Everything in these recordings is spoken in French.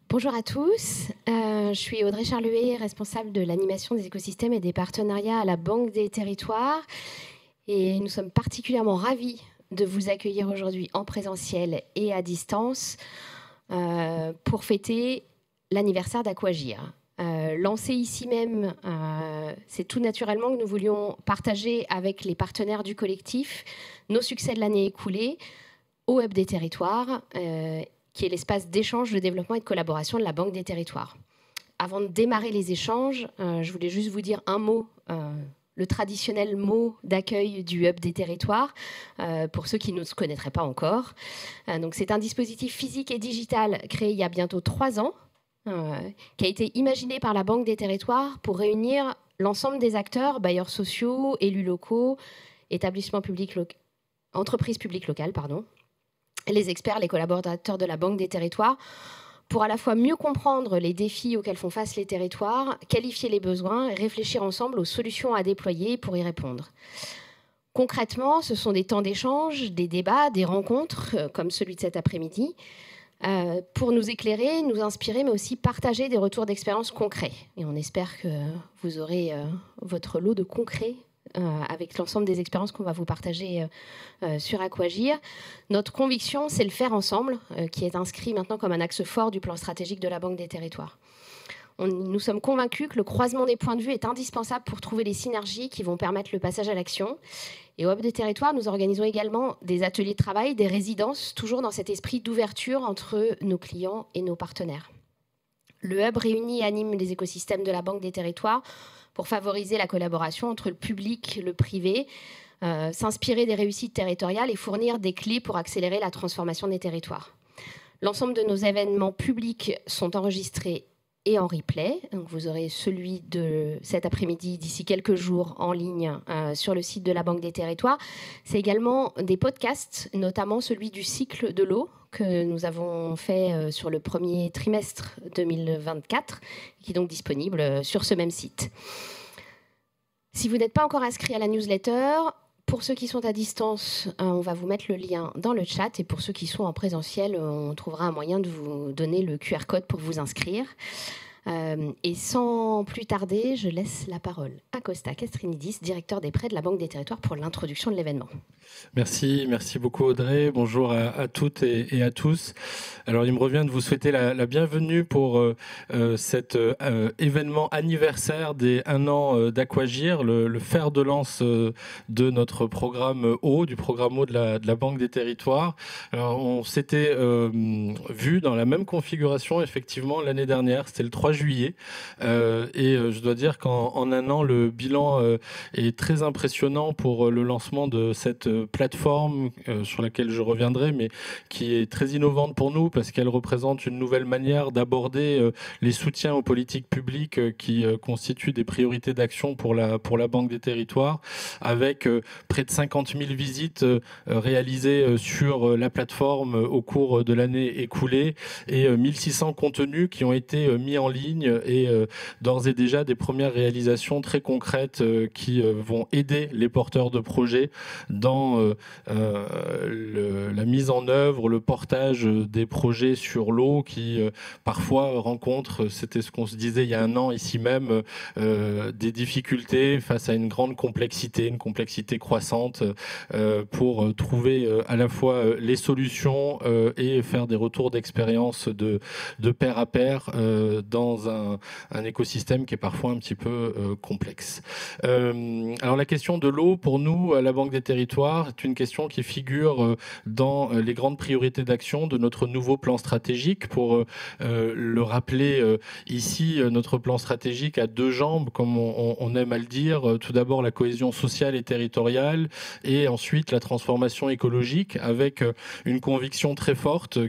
Bonjour à tous, je suis Audrey Charluet, responsable de l'animation des écosystèmes et des partenariats à la Banque des Territoires. Et nous sommes particulièrement ravis de vous accueillir aujourd'hui en présentiel et à distance pour fêter l'anniversaire d'Aquagir. Lancé ici même, c'est tout naturellement que nous voulions partager avec les partenaires du collectif nos succès de l'année écoulée au Hub des Territoires, qui est l'espace d'échange, de développement et de collaboration de la Banque des Territoires. Avant de démarrer les échanges, je voulais juste vous dire un mot, le traditionnel mot d'accueil du Hub des Territoires, pour ceux qui ne se connaîtraient pas encore. Donc c'est un dispositif physique et digital créé il y a bientôt 3 ans, qui a été imaginé par la Banque des Territoires pour réunir l'ensemble des acteurs, bailleurs sociaux, élus locaux, établissements publics, entreprises publiques locales, les experts, les collaborateurs de la Banque des Territoires, pour à la fois mieux comprendre les défis auxquels font face les territoires, qualifier les besoins et réfléchir ensemble aux solutions à déployer pour y répondre. Concrètement, ce sont des temps d'échange, des débats, des rencontres, comme celui de cet après-midi, pour nous éclairer, nous inspirer, mais aussi partager des retours d'expérience concrets. Et on espère que vous aurez votre lot de concret avec l'ensemble des expériences qu'on va vous partager sur Aquagir. Notre conviction, c'est le faire ensemble, qui est inscrit maintenant comme un axe fort du plan stratégique de la Banque des Territoires. Nous sommes convaincus que le croisement des points de vue est indispensable pour trouver les synergies qui vont permettre le passage à l'action. Et au Hub des Territoires, nous organisons également des ateliers de travail, des résidences, toujours dans cet esprit d'ouverture entre nos clients et nos partenaires. Le Hub réunit et anime les écosystèmes de la Banque des Territoires pour favoriser la collaboration entre le public et le privé, s'inspirer des réussites territoriales et fournir des clés pour accélérer la transformation des territoires. L'ensemble de nos événements publics sont enregistrés et en replay. Donc vous aurez celui de cet après-midi d'ici quelques jours en ligne sur le site de la Banque des Territoires. C'est également des podcasts, notamment celui du cycle de l'eau que nous avons fait sur le premier trimestre 2024, qui est donc disponible sur ce même site. Si vous n'êtes pas encore inscrit à la newsletter, pour ceux qui sont à distance, on va vous mettre le lien dans le chat. Et pour ceux qui sont en présentiel, on trouvera un moyen de vous donner le QR code pour vous inscrire. Et sans plus tarder, je laisse la parole à Costa Castrinidis, directeur des prêts de la Banque des Territoires, pour l'introduction de l'événement. Merci beaucoup Audrey. Bonjour à toutes et à tous. Alors il me revient de vous souhaiter la bienvenue pour cet événement anniversaire des 1 an d'Aquagir, le fer de lance de notre programme eau, du programme eau de la Banque des Territoires. Alors, on s'était vu dans la même configuration effectivement l'année dernière, c'était le 3 juillet. Et je dois dire qu'en 1 an, le bilan est très impressionnant pour le lancement de cette plateforme sur laquelle je reviendrai, mais qui est très innovante pour nous parce qu'elle représente une nouvelle manière d'aborder les soutiens aux politiques publiques qui constituent des priorités d'action pour la Banque des Territoires, avec près de 50 000 visites réalisées sur la plateforme au cours de l'année écoulée et 1600 contenus qui ont été mis en ligne et d'ores et déjà des premières réalisations très concrètes qui vont aider les porteurs de projets dans la mise en œuvre, le portage des projets sur l'eau qui parfois rencontrent, c'était ce qu'on se disait il y a 1 an ici même, des difficultés face à une grande complexité, une complexité croissante pour trouver à la fois les solutions et faire des retours d'expérience de pair à pair dans un écosystème qui est parfois un petit peu complexe. Alors la question de l'eau pour nous à la Banque des Territoires est une question qui figure dans les grandes priorités d'action de notre nouveau plan stratégique. Pour le rappeler ici, notre plan stratégique a 2 jambes, comme on aime à le dire. Tout d'abord la cohésion sociale et territoriale et ensuite la transformation écologique, avec une conviction très forte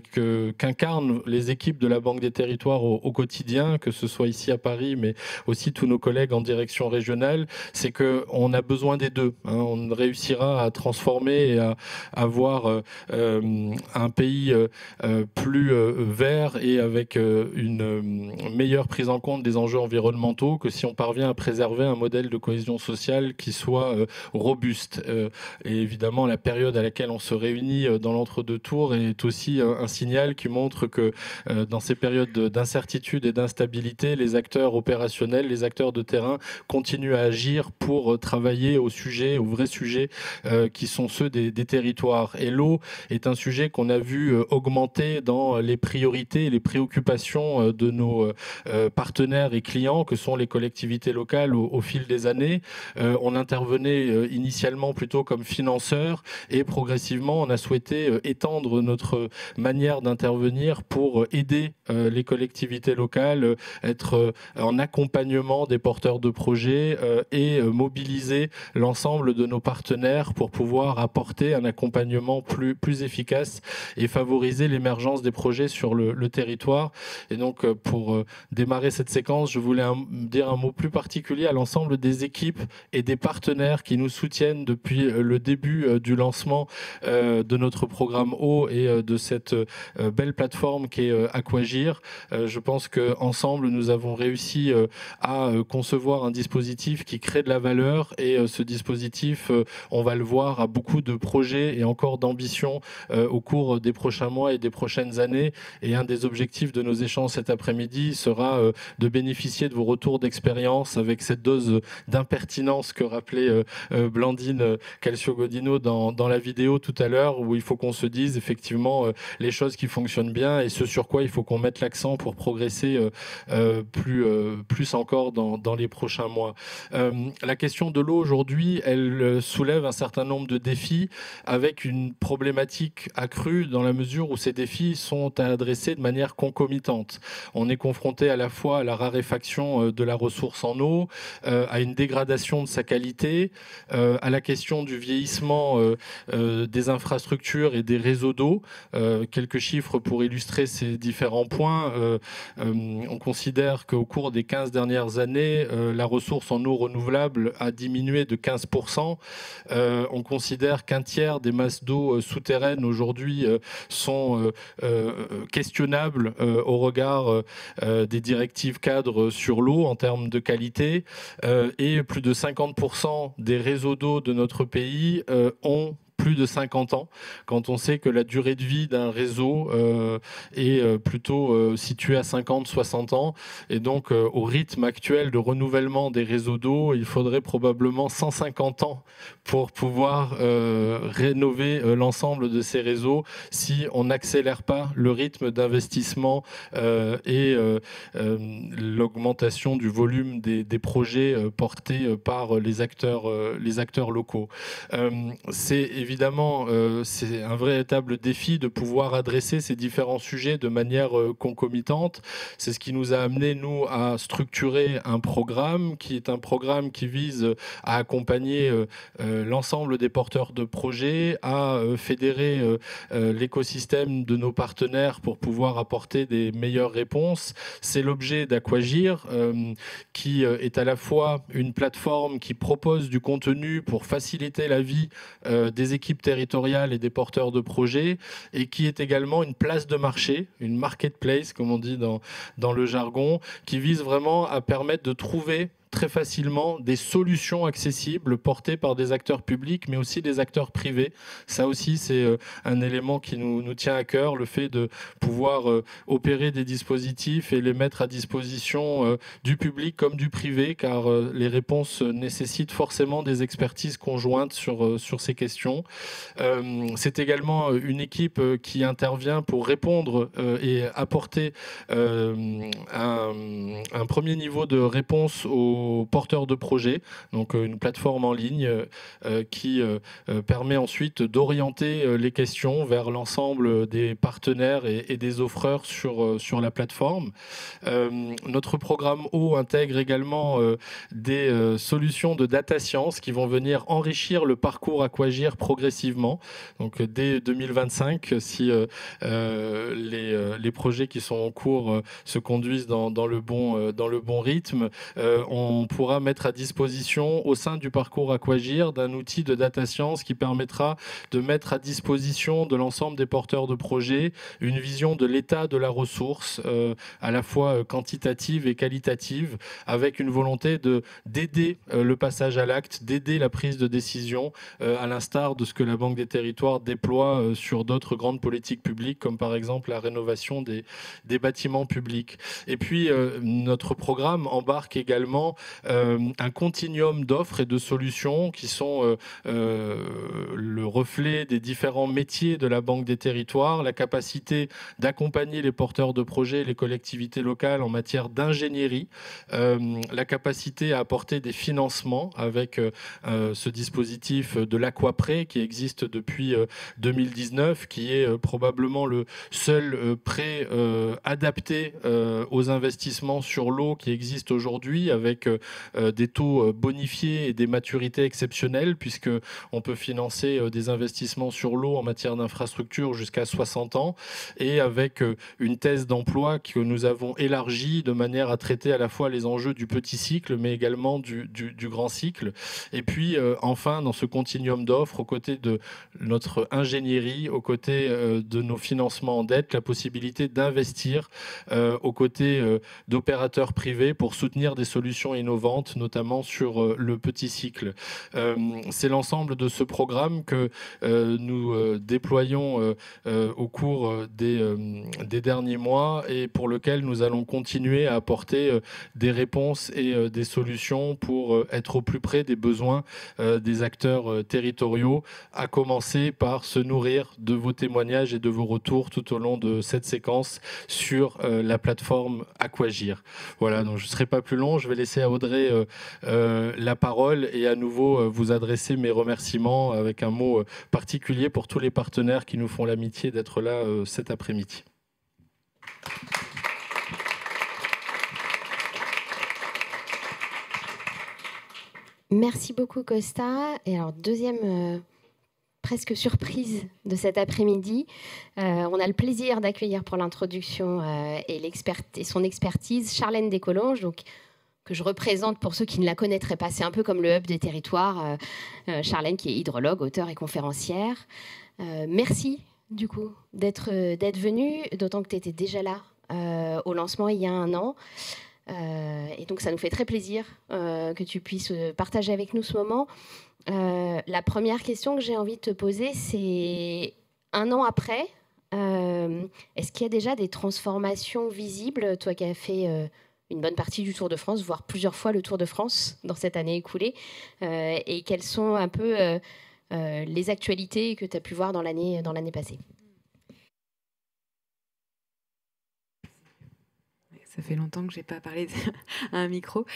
qu'incarnent les équipes de la Banque des Territoires au quotidien, que ce soit ici à Paris, mais aussi tous nos collègues en direction régionale, c'est qu'on a besoin des deux. On réussira à transformer et à avoir un pays plus vert et avec une meilleure prise en compte des enjeux environnementaux que si on parvient à préserver un modèle de cohésion sociale qui soit robuste. Et évidemment, la période à laquelle on se réunit dans l'entre-deux tours est aussi un signal qui montre que dans ces périodes d'incertitude et d'instabilité, les acteurs opérationnels, les acteurs de terrain continuent à agir pour travailler aux vrais sujets qui sont ceux des territoires. Et l'eau est un sujet qu'on a vu augmenter dans les priorités et les préoccupations de nos partenaires et clients, que sont les collectivités locales au fil des années. On intervenait initialement plutôt comme financeur et progressivement on a souhaité étendre notre manière d'intervenir pour aider les collectivités locales, être en accompagnement des porteurs de projets et mobiliser l'ensemble de nos partenaires pour pouvoir apporter un accompagnement plus efficace et favoriser l'émergence des projets sur le territoire. Et donc pour démarrer cette séquence, je voulais dire un mot plus particulier à l'ensemble des équipes et des partenaires qui nous soutiennent depuis le début du lancement de notre programme eau et de cette belle plateforme qui est Aquagir. Je pense qu'ensemble, nous avons réussi à concevoir un dispositif qui crée de la valeur et ce dispositif, on va le voir, a beaucoup de projets et encore d'ambitions au cours des prochains mois et des prochaines années. Et un des objectifs de nos échanges cet après-midi sera de bénéficier de vos retours d'expérience avec cette dose d'impertinence que rappelait Blandine Calcio-Godino dans la vidéo tout à l'heure, où il faut qu'on se dise effectivement les choses qui fonctionnent bien et ce sur quoi il faut qu'on mette l'accent pour progresser plus encore dans les prochains mois. La question de l'eau aujourd'hui, elle soulève un certain nombre de défis avec une problématique accrue dans la mesure où ces défis sont à adresser de manière concomitante. On est confronté à la fois à la raréfaction de la ressource en eau, à une dégradation de sa qualité, à la question du vieillissement des infrastructures et des réseaux d'eau. Quelques chiffres pour illustrer ces différents points. On considère qu'au cours des 15 dernières années, la ressource en eau renouvelable a diminué de 15%. On considère qu'un tiers des masses d'eau souterraines aujourd'hui sont questionnables au regard des directives cadres sur l'eau en termes de qualité, et plus de 50% des réseaux d'eau de notre pays ont plus de 50 ans, quand on sait que la durée de vie d'un réseau est plutôt située à 50-60 ans. Et donc, au rythme actuel de renouvellement des réseaux d'eau, il faudrait probablement 150 ans pour pouvoir rénover l'ensemble de ces réseaux si on n'accélère pas le rythme d'investissement et l'augmentation du volume des projets portés par les acteurs locaux. C'est évidemment, c'est un véritable défi de pouvoir adresser ces différents sujets de manière concomitante. C'est ce qui nous a amené, nous, à structurer un programme qui est un programme qui vise à accompagner l'ensemble des porteurs de projets, à fédérer l'écosystème de nos partenaires pour pouvoir apporter des meilleures réponses. C'est l'objet d'Aquagir, qui est à la fois une plateforme qui propose du contenu pour faciliter la vie des équipes territoriales et des porteurs de projets, et qui est également une place de marché, une marketplace, comme on dit dans le jargon, qui vise vraiment à permettre de trouver très facilement des solutions accessibles portées par des acteurs publics, mais aussi des acteurs privés. Ça aussi, c'est un élément qui nous tient à cœur, le fait de pouvoir opérer des dispositifs et les mettre à disposition du public comme du privé, car les réponses nécessitent forcément des expertises conjointes sur ces questions. C'est également une équipe qui intervient pour répondre et apporter un premier niveau de réponse aux porteurs de projets, donc une plateforme en ligne qui permet ensuite d'orienter les questions vers l'ensemble des partenaires et des offreurs sur la plateforme. Notre programme eau intègre également des solutions de data science qui vont venir enrichir le parcours Aquagir progressivement. Donc dès 2025, si les projets qui sont en cours se conduisent dans le bon rythme, on on pourra mettre à disposition au sein du parcours Aquagir d'un outil de data science qui permettra de mettre à disposition de l'ensemble des porteurs de projets une vision de l'état de la ressource à la fois quantitative et qualitative, avec une volonté d'aider le passage à l'acte, d'aider la prise de décision, à l'instar de ce que la Banque des Territoires déploie sur d'autres grandes politiques publiques, comme par exemple la rénovation des bâtiments publics. Et puis, notre programme embarque également un continuum d'offres et de solutions qui sont le reflet des différents métiers de la Banque des Territoires, la capacité d'accompagner les porteurs de projets et les collectivités locales en matière d'ingénierie, la capacité à apporter des financements avec ce dispositif de l'Aquaprêt qui existe depuis 2019, qui est probablement le seul prêt adapté aux investissements sur l'eau qui existe aujourd'hui, avec des taux bonifiés et des maturités exceptionnelles, puisqu'on peut financer des investissements sur l'eau en matière d'infrastructure jusqu'à 60 ans, et avec une thèse d'emploi que nous avons élargie de manière à traiter à la fois les enjeux du petit cycle, mais également du grand cycle. Et puis, enfin, dans ce continuum d'offres, aux côtés de notre ingénierie, aux côtés de nos financements en dette, la possibilité d'investir aux côtés d'opérateurs privés pour soutenir des solutions innovantes, notamment sur le petit cycle. C'est l'ensemble de ce programme que nous déployons au cours des derniers mois et pour lequel nous allons continuer à apporter des réponses et des solutions pour être au plus près des besoins des acteurs territoriaux, à commencer par se nourrir de vos témoignages et de vos retours tout au long de cette séquence sur la plateforme Aquagir. Voilà, donc je ne serai pas plus long, je vais laisser à Audrey la parole et à nouveau vous adresser mes remerciements avec un mot particulier pour tous les partenaires qui nous font l'amitié d'être là cet après-midi. Merci beaucoup Costa. Et alors deuxième presque surprise de cet après-midi, on a le plaisir d'accueillir pour l'introduction et son expertise Charlène Descolonges, donc que je représente pour ceux qui ne la connaîtraient pas. C'est un peu comme le hub des territoires. Charlène qui est hydrologue, auteure et conférencière. Merci du coup d'être venue, d'autant que tu étais déjà là au lancement il y a 1 an. Et donc ça nous fait très plaisir que tu puisses partager avec nous ce moment. La première question que j'ai envie de te poser, c'est 1 an après, est-ce qu'il y a déjà des transformations visibles, toi qui as fait une bonne partie du Tour de France, voire plusieurs fois le Tour de France dans cette année écoulée, et quelles sont un peu les actualités que tu as pu voir dans l'année passée? Ça fait longtemps que je n'ai pas parlé à un micro.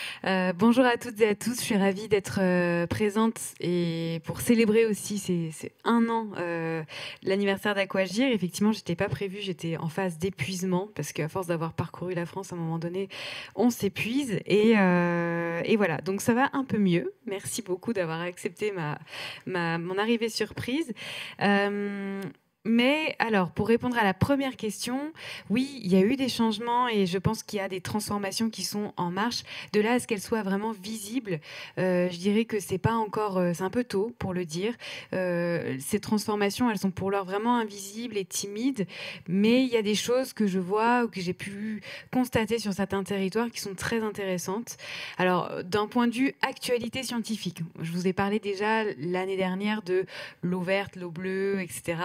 Bonjour à toutes et à tous. Je suis ravie d'être présente et pour célébrer aussi c'est 1 an l'anniversaire d'Aquagir. Effectivement, je n'étais pas prévue. J'étais en phase d'épuisement parce qu'à force d'avoir parcouru la France, à un moment donné, on s'épuise. Et voilà. Donc ça va un peu mieux. Merci beaucoup d'avoir accepté mon arrivée surprise. Mais alors, pour répondre à la première question, oui, il y a eu des changements et je pense qu'il y a des transformations qui sont en marche. De là à ce qu'elles soient vraiment visibles, je dirais que c'est pas encore, c'est un peu tôt pour le dire. Ces transformations, elles sont pour l'heure vraiment invisibles et timides, mais il y a des choses que je vois ou que j'ai pu constater sur certains territoires qui sont très intéressantes. Alors, d'un point de vue actualité scientifique, je vous ai parlé déjà l'année dernière de l'eau verte, l'eau bleue, etc.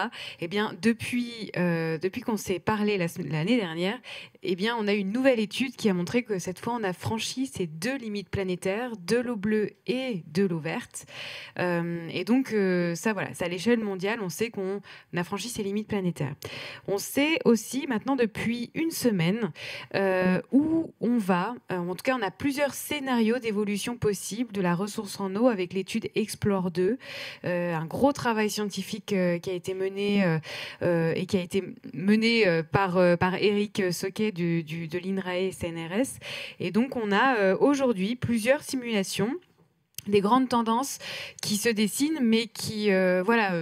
Eh bien, depuis qu'on s'est parlé l'année dernière, eh bien, on a eu une nouvelle étude qui a montré que cette fois, on a franchi ces 2 limites planétaires, de l'eau bleue et de l'eau verte. Et donc, ça, voilà, c'est à l'échelle mondiale, on sait qu'on a franchi ces limites planétaires. On sait aussi maintenant depuis 1 semaine où on va. En tout cas, on a plusieurs scénarios d'évolution possible de la ressource en eau avec l'étude Explore 2, un gros travail scientifique qui a été mené et qui a été mené par Éric Soquet de l'INRAE CNRS. Et donc, on a aujourd'hui plusieurs simulations des grandes tendances qui se dessinent, mais qui,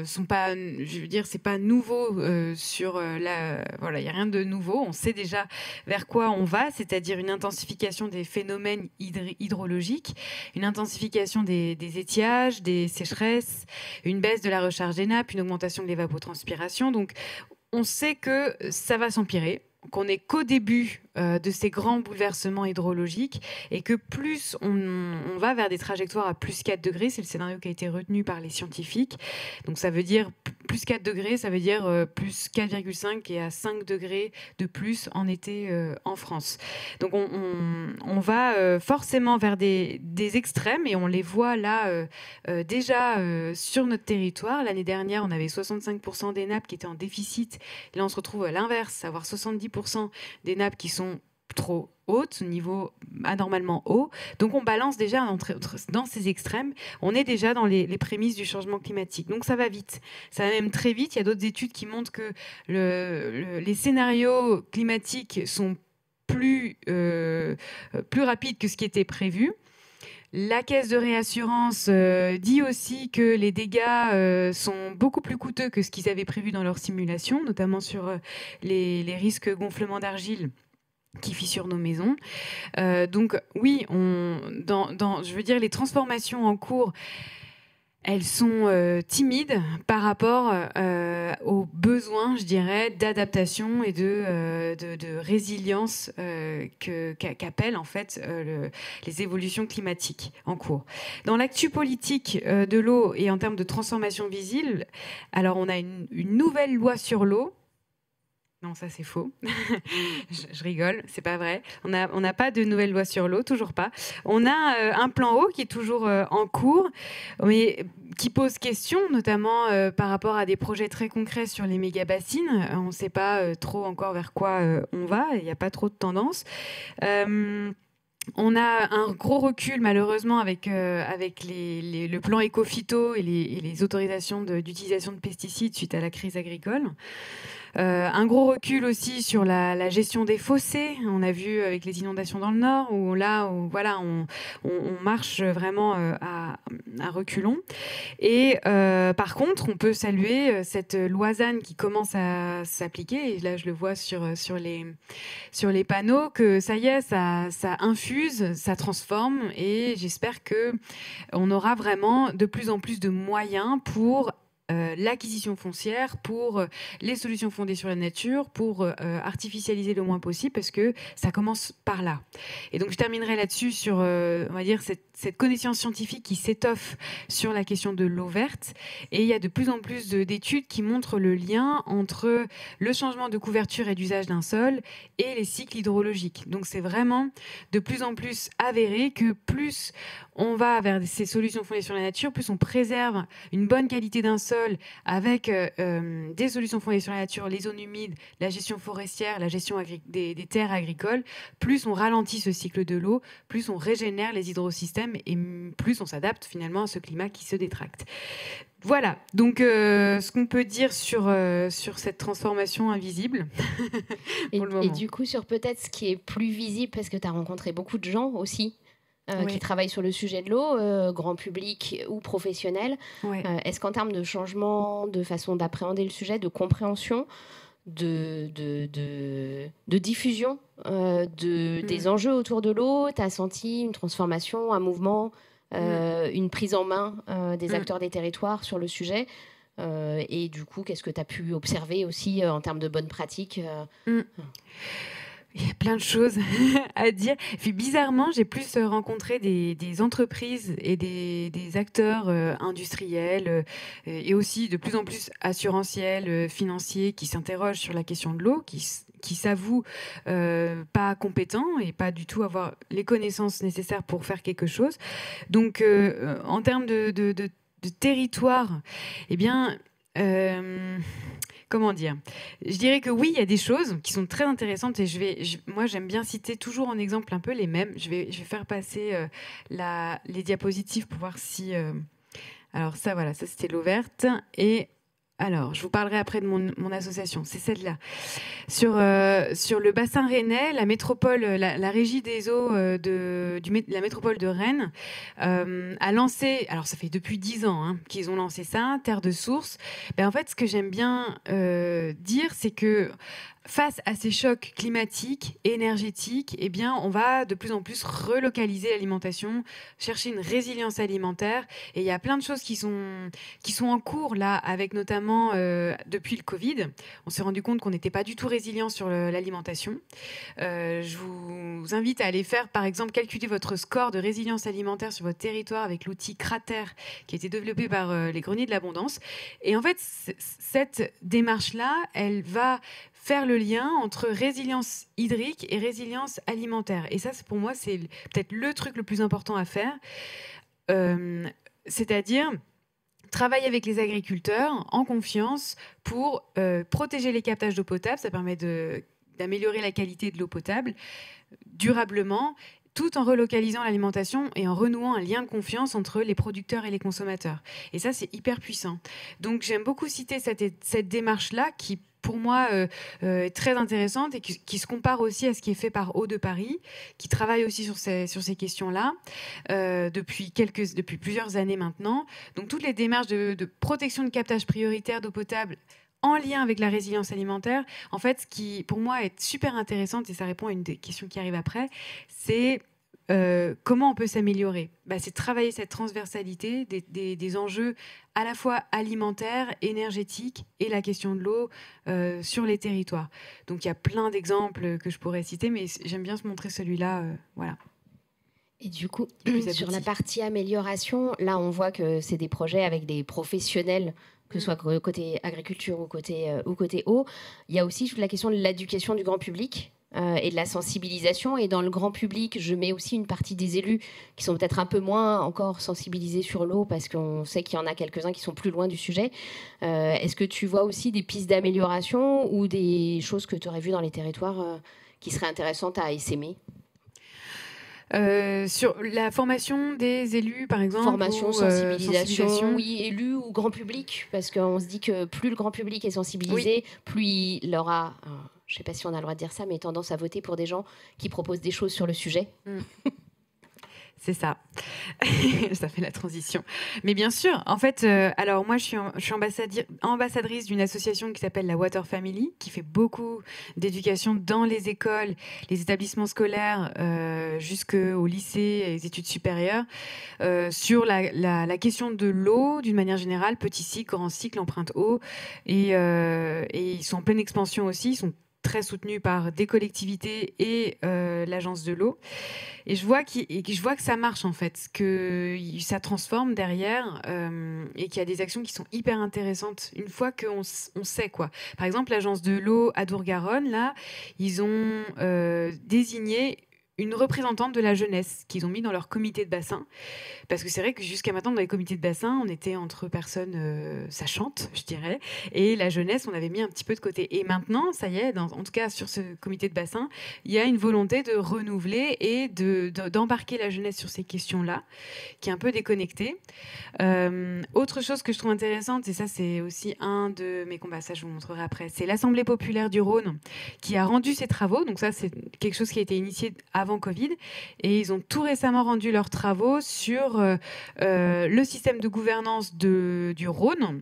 sont pas, je veux dire, c'est pas nouveau voilà, il y a rien de nouveau. On sait déjà vers quoi on va, c'est-à-dire une intensification des phénomènes hydrologiques, une intensification des étiages, des sécheresses, une baisse de la recharge des nappes, une augmentation de l'évapotranspiration. Donc, on sait que ça va s'empirer, qu'on n'est qu'au début de ces grands bouleversements hydrologiques et que plus on va vers des trajectoires à plus 4 degrés, c'est le scénario qui a été retenu par les scientifiques. Donc ça veut dire plus 4 degrés, ça veut dire plus 4,5 et à 5 degrés de plus en été en France. Donc on va forcément vers des extrêmes et on les voit là déjà sur notre territoire. L'année dernière, on avait 65% des nappes qui étaient en déficit. Et là, on se retrouve à l'inverse, avoir 70% des nappes qui sont trop hautes, niveau anormalement haut. Donc on balance déjà dans ces extrêmes. On est déjà dans les prémices du changement climatique. Donc ça va vite. Ça va même très vite. Il y a d'autres études qui montrent que les scénarios climatiques sont plus rapides que ce qui était prévu. La caisse de réassurance dit aussi que les dégâts sont beaucoup plus coûteux que ce qu'ils avaient prévu dans leur simulation, notamment sur les risques gonflement d'argile qui fissurent nos maisons. Donc oui, je veux dire, les transformations en cours, elles sont timides par rapport aux besoins, je dirais, d'adaptation et de résilience qu'appellent en fait les évolutions climatiques en cours. Dans l'actu politique de l'eau et en termes de transformation visible, alors on a une nouvelle loi sur l'eau. Non, ça c'est faux. je rigole, c'est pas vrai. On n'a pas de nouvelle loi sur l'eau, toujours pas. On a un plan eau qui est toujours en cours, mais qui pose question, notamment par rapport à des projets très concrets sur les méga-bassines. On ne sait pas trop encore vers quoi on va, il n'y a pas trop de tendance. On a un gros recul, malheureusement, avec le plan éco-phyto et les autorisations d'utilisation de pesticides suite à la crise agricole. Un gros recul aussi sur la gestion des fossés. On a vu avec les inondations dans le Nord, où on marche vraiment à reculons. Et par contre, on peut saluer cette loi ZAN qui commence à s'appliquer. Et là, je le vois sur les panneaux, que ça y est, ça infuse, ça transforme. Et j'espère qu'on aura vraiment de plus en plus de moyens pour l'acquisition foncière, pour les solutions fondées sur la nature, pour artificialiser le moins possible, parce que ça commence par là. Et donc je terminerai là-dessus sur, on va dire, cette connaissance scientifique qui s'étoffe sur la question de l'eau verte. Et il y a de plus en plus d'études qui montrent le lien entre le changement de couverture et d'usage d'un sol et les cycles hydrologiques. Donc c'est vraiment de plus en plus avéré que plus on va vers ces solutions fondées sur la nature, plus on préserve une bonne qualité d'un sol avec des solutions fondées sur la nature, les zones humides, la gestion forestière, la gestion des terres agricoles, plus on ralentit ce cycle de l'eau, plus on régénère les hydrosystèmes et plus on s'adapte finalement à ce climat qui se détracte. Voilà, donc ce qu'on peut dire sur cette transformation invisible pour le moment. Et du coup, sur peut-être ce qui est plus visible, parce que tu as rencontré beaucoup de gens aussi qui travaillent sur le sujet de l'eau, grand public ou professionnel. Est-ce qu'en termes de changement, de façon d'appréhender le sujet, de compréhension, de diffusion des enjeux autour de l'eau, tu as senti une transformation, un mouvement, une prise en main des acteurs des territoires sur le sujet et du coup, qu'est-ce que tu as pu observer aussi en termes de bonnes pratiques Il y a plein de choses à dire. Et puis bizarrement, j'ai plus rencontré des entreprises et des acteurs industriels et aussi de plus en plus assurantiels, financiers qui s'interrogent sur la question de l'eau, qui s'avouent pas compétents et pas du tout avoir les connaissances nécessaires pour faire quelque chose. Donc, en termes de territoire, eh bien... comment dire ? Je dirais que oui, il y a des choses qui sont très intéressantes et moi j'aime bien citer toujours en exemple un peu les mêmes. Je vais faire passer les diapositives pour voir si... Alors ça, voilà, ça c'était l'eau verte. Et Alors, je vous parlerai après de mon association, c'est celle-là. Sur le bassin rennais, la métropole, la régie des eaux la métropole de Rennes a lancé, alors ça fait depuis 10 ans qu'ils ont lancé ça, Terre de Source. En fait, ce que j'aime bien dire, c'est que face à ces chocs climatiques et énergétiques, on va de plus en plus relocaliser l'alimentation, chercher une résilience alimentaire. Et il y a plein de choses qui sont en cours là, avec notamment depuis le Covid. On s'est rendu compte qu'on n'était pas du tout résilient sur l'alimentation. Je vous invite à aller faire, par exemple, calculer votre score de résilience alimentaire sur votre territoire avec l'outil Cratère qui a été développé par les Greniers de l'Abondance. Et en fait, cette démarche-là, elle va faire le lien entre résilience hydrique et résilience alimentaire. Et ça, pour moi, c'est peut-être le truc le plus important à faire. C'est-à-dire travailler avec les agriculteurs en confiance pour protéger les captages d'eau potable. Ça permet d'améliorer la qualité de l'eau potable durablement, tout en relocalisant l'alimentation et en renouant un lien de confiance entre les producteurs et les consommateurs. Et ça, c'est hyper puissant. Donc, j'aime beaucoup citer cette démarche-là qui, pour moi, est très intéressante et qui se compare aussi à ce qui est fait par Eau de Paris, qui travaille aussi sur ces questions-là depuis plusieurs années maintenant. Donc, toutes les démarches de protection de captage prioritaire d'eau potable en lien avec la résilience alimentaire, en fait, ce qui, pour moi, est super intéressante, et ça répond à une des questions qui arrive après, c'est comment on peut s'améliorer. C'est travailler cette transversalité des enjeux à la fois alimentaires, énergétiques et la question de l'eau sur les territoires. Donc, il y a plein d'exemples que je pourrais citer, mais j'aime bien se montrer celui-là. Voilà. Et du coup, sur la partie amélioration, là, on voit que c'est des projets avec des professionnels, que ce soit côté agriculture ou côté eau. Il y a aussi la question de l'éducation du grand public et de la sensibilisation. Et dans le grand public, je mets aussi une partie des élus qui sont peut-être un peu moins encore sensibilisés sur l'eau, parce qu'on sait qu'il y en a quelques-uns qui sont plus loin du sujet. Est-ce que tu vois aussi des pistes d'amélioration ou des choses que tu aurais vues dans les territoires qui seraient intéressantes à essaimer ? Sur la formation des élus, par exemple. Formation, sensibilisation, oui, élus ou grand public, parce qu'on se dit que plus le grand public est sensibilisé, plus il aura, je ne sais pas si on a le droit de dire ça, mais tendance à voter pour des gens qui proposent des choses sur le sujet. C'est ça. Ça fait la transition. Mais bien sûr, en fait, alors moi, je suis ambassadrice d'une association qui s'appelle la Water Family, qui fait beaucoup d'éducation dans les écoles, les établissements scolaires, jusqu'au lycée et les études supérieures, sur la question de l'eau, d'une manière générale, petit cycle, grand cycle, empreinte eau. Et ils sont en pleine expansion aussi. Ils sont très soutenus par des collectivités et l'agence de l'eau. Et je vois que ça marche, en fait, que ça transforme derrière et qu'il y a des actions qui sont hyper intéressantes une fois qu'on sait quoi. Par exemple, l'agence de l'eau à Dour-Garonne, là, ils ont désigné une représentante de la jeunesse qu'ils ont mis dans leur comité de bassin. Parce que c'est vrai que jusqu'à maintenant, dans les comités de bassin, on était entre personnes sachantes, je dirais, et la jeunesse, on avait mis un petit peu de côté. Et maintenant, ça y est, en tout cas sur ce comité de bassin, il y a une volonté de renouveler et d'embarquer la jeunesse sur ces questions-là, qui est un peu déconnectée. Autre chose que je trouve intéressante, et ça c'est aussi un de mes combats, ça je vous montrerai après, c'est l'Assemblée populaire du Rhône qui a rendu ses travaux. Donc ça, c'est quelque chose qui a été initié avant Covid, et ils ont tout récemment rendu leurs travaux sur le système de gouvernance du Rhône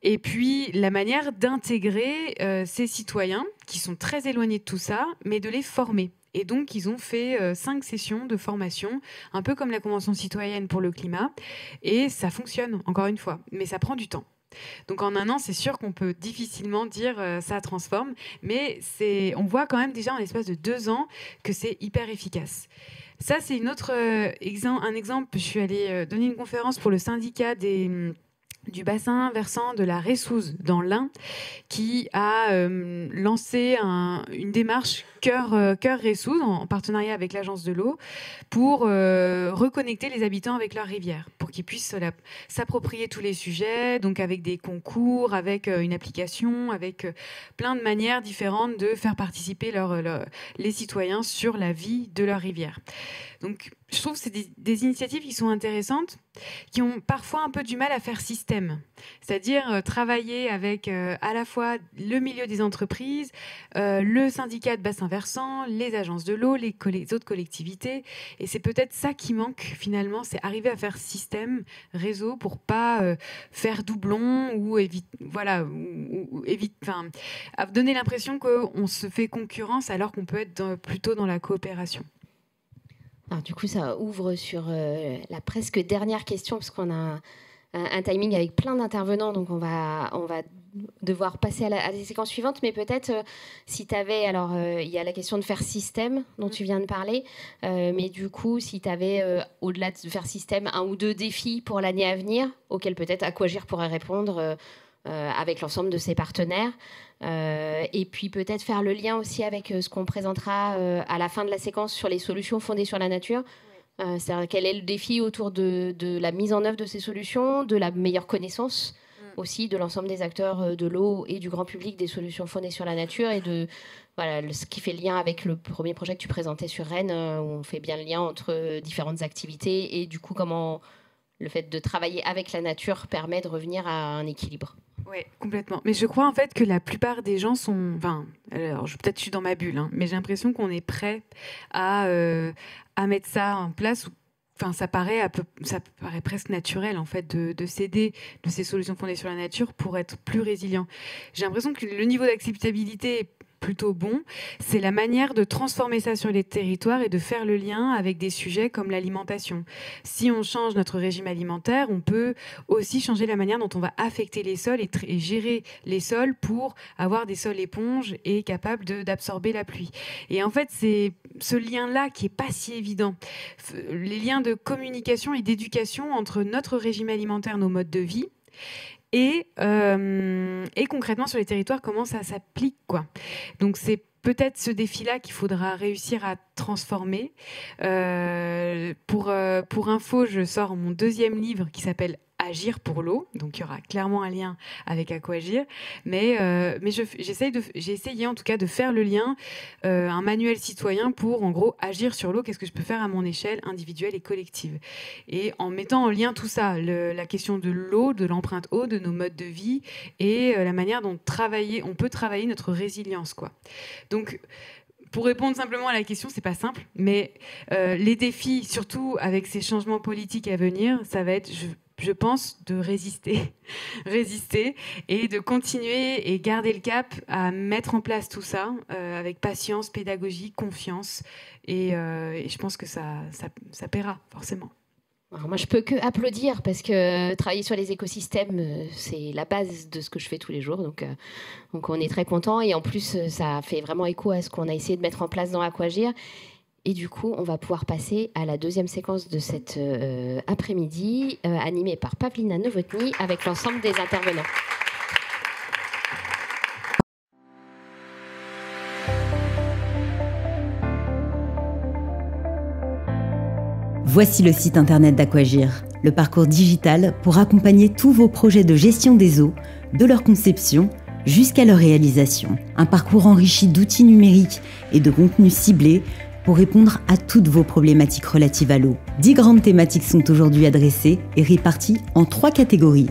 et puis la manière d'intégrer ces citoyens qui sont très éloignés de tout ça, mais de les former. Et donc, ils ont fait 5 sessions de formation, un peu comme la Convention citoyenne pour le climat, et ça fonctionne, encore une fois, mais ça prend du temps. Donc en un an, c'est sûr qu'on peut difficilement dire ça transforme, mais on voit quand même déjà en l'espace de 2 ans que c'est hyper efficace. Ça, c'est un exemple. Je suis allée donner une conférence pour le syndicat du bassin versant de la Ressouze dans l'Ain, qui a lancé une démarche Cœur Ressouze en partenariat avec l'agence de l'eau pour reconnecter les habitants avec leur rivière, pour qu'ils puissent s'approprier tous les sujets, donc avec des concours, avec une application, avec plein de manières différentes de faire participer les citoyens sur la vie de leur rivière. Donc, je trouve que c'est des initiatives qui sont intéressantes, qui ont parfois un peu du mal à faire système. C'est-à-dire travailler avec à la fois le milieu des entreprises, le syndicat de bassin versant, les agences de l'eau, les autres collectivités. Et c'est peut-être ça qui manque finalement, c'est arriver à faire système, réseau, pour pas faire doublon ou à donner l'impression qu'on se fait concurrence alors qu'on peut être plutôt dans la coopération. Alors, du coup, ça ouvre sur la presque dernière question, parce qu'on a un timing avec plein d'intervenants, donc on va devoir passer à la séquence suivante. Mais peut-être, si tu avais... Alors, il y a la question de faire système, dont tu viens de parler. Mais du coup, si tu avais, au-delà de faire système, 1 ou 2 défis pour l'année à venir, auxquels peut-être Aquagir pourrait répondre avec l'ensemble de ses partenaires. Et puis peut-être faire le lien aussi avec ce qu'on présentera à la fin de la séquence sur les solutions fondées sur la nature. C'est-à-dire quel est le défi autour de la mise en œuvre de ces solutions, de la meilleure connaissance aussi de l'ensemble des acteurs de l'eau et du grand public des solutions fondées sur la nature, et de ce qui fait le lien avec le premier projet que tu présentais sur Rennes, où on fait bien le lien entre différentes activités, et du coup comment le fait de travailler avec la nature permet de revenir à un équilibre. Oui, complètement. Mais je crois en fait que la plupart des gens sont... alors peut-être je suis dans ma bulle, mais j'ai l'impression qu'on est prêt à mettre ça en place. Ça paraît presque naturel en fait de s'aider de ces solutions fondées sur la nature pour être plus résilient. J'ai l'impression que le niveau d'acceptabilité est plutôt bon. C'est la manière de transformer ça sur les territoires et de faire le lien avec des sujets comme l'alimentation. Si on change notre régime alimentaire, on peut aussi changer la manière dont on va affecter les sols et gérer les sols pour avoir des sols éponges et capables d'absorber la pluie. Et en fait, c'est ce lien-là qui n'est pas si évident. Les liens de communication et d'éducation entre notre régime alimentaire, nos modes de vie, et concrètement sur les territoires, comment ça s'applique, quoi. Donc c'est peut-être ce défi-là qu'il faudra réussir à transformer. Pour info, je sors mon 2e livre qui s'appelle Agir pour l'eau, donc il y aura clairement un lien avec Aquagir, mais j'ai essayé en tout cas de faire le lien, un manuel citoyen pour en gros agir sur l'eau, qu'est-ce que je peux faire à mon échelle individuelle et collective, et en mettant en lien tout ça, la question de l'eau, de l'empreinte eau, de nos modes de vie, et la manière dont on peut travailler notre résilience, quoi. Donc pour répondre simplement à la question, c'est pas simple, mais les défis, surtout avec ces changements politiques à venir, ça va être, je pense, de résister et de continuer et garder le cap à mettre en place tout ça avec patience, pédagogie, confiance, et je pense que ça paiera forcément. Alors moi, je peux que applaudir, parce que travailler sur les écosystèmes, c'est la base de ce que je fais tous les jours. Donc on est très contents, et en plus, ça fait vraiment écho à ce qu'on a essayé de mettre en place dans Aquagir. Et du coup, on va pouvoir passer à la 2e séquence de cet après-midi, animée par Pavlina Novotny, avec l'ensemble des intervenants. Voici le site internet d'Aquagir, le parcours digital pour accompagner tous vos projets de gestion des eaux, de leur conception jusqu'à leur réalisation. Un parcours enrichi d'outils numériques et de contenus ciblés pour répondre à toutes vos problématiques relatives à l'eau. 10 grandes thématiques sont aujourd'hui adressées et réparties en 3 catégories.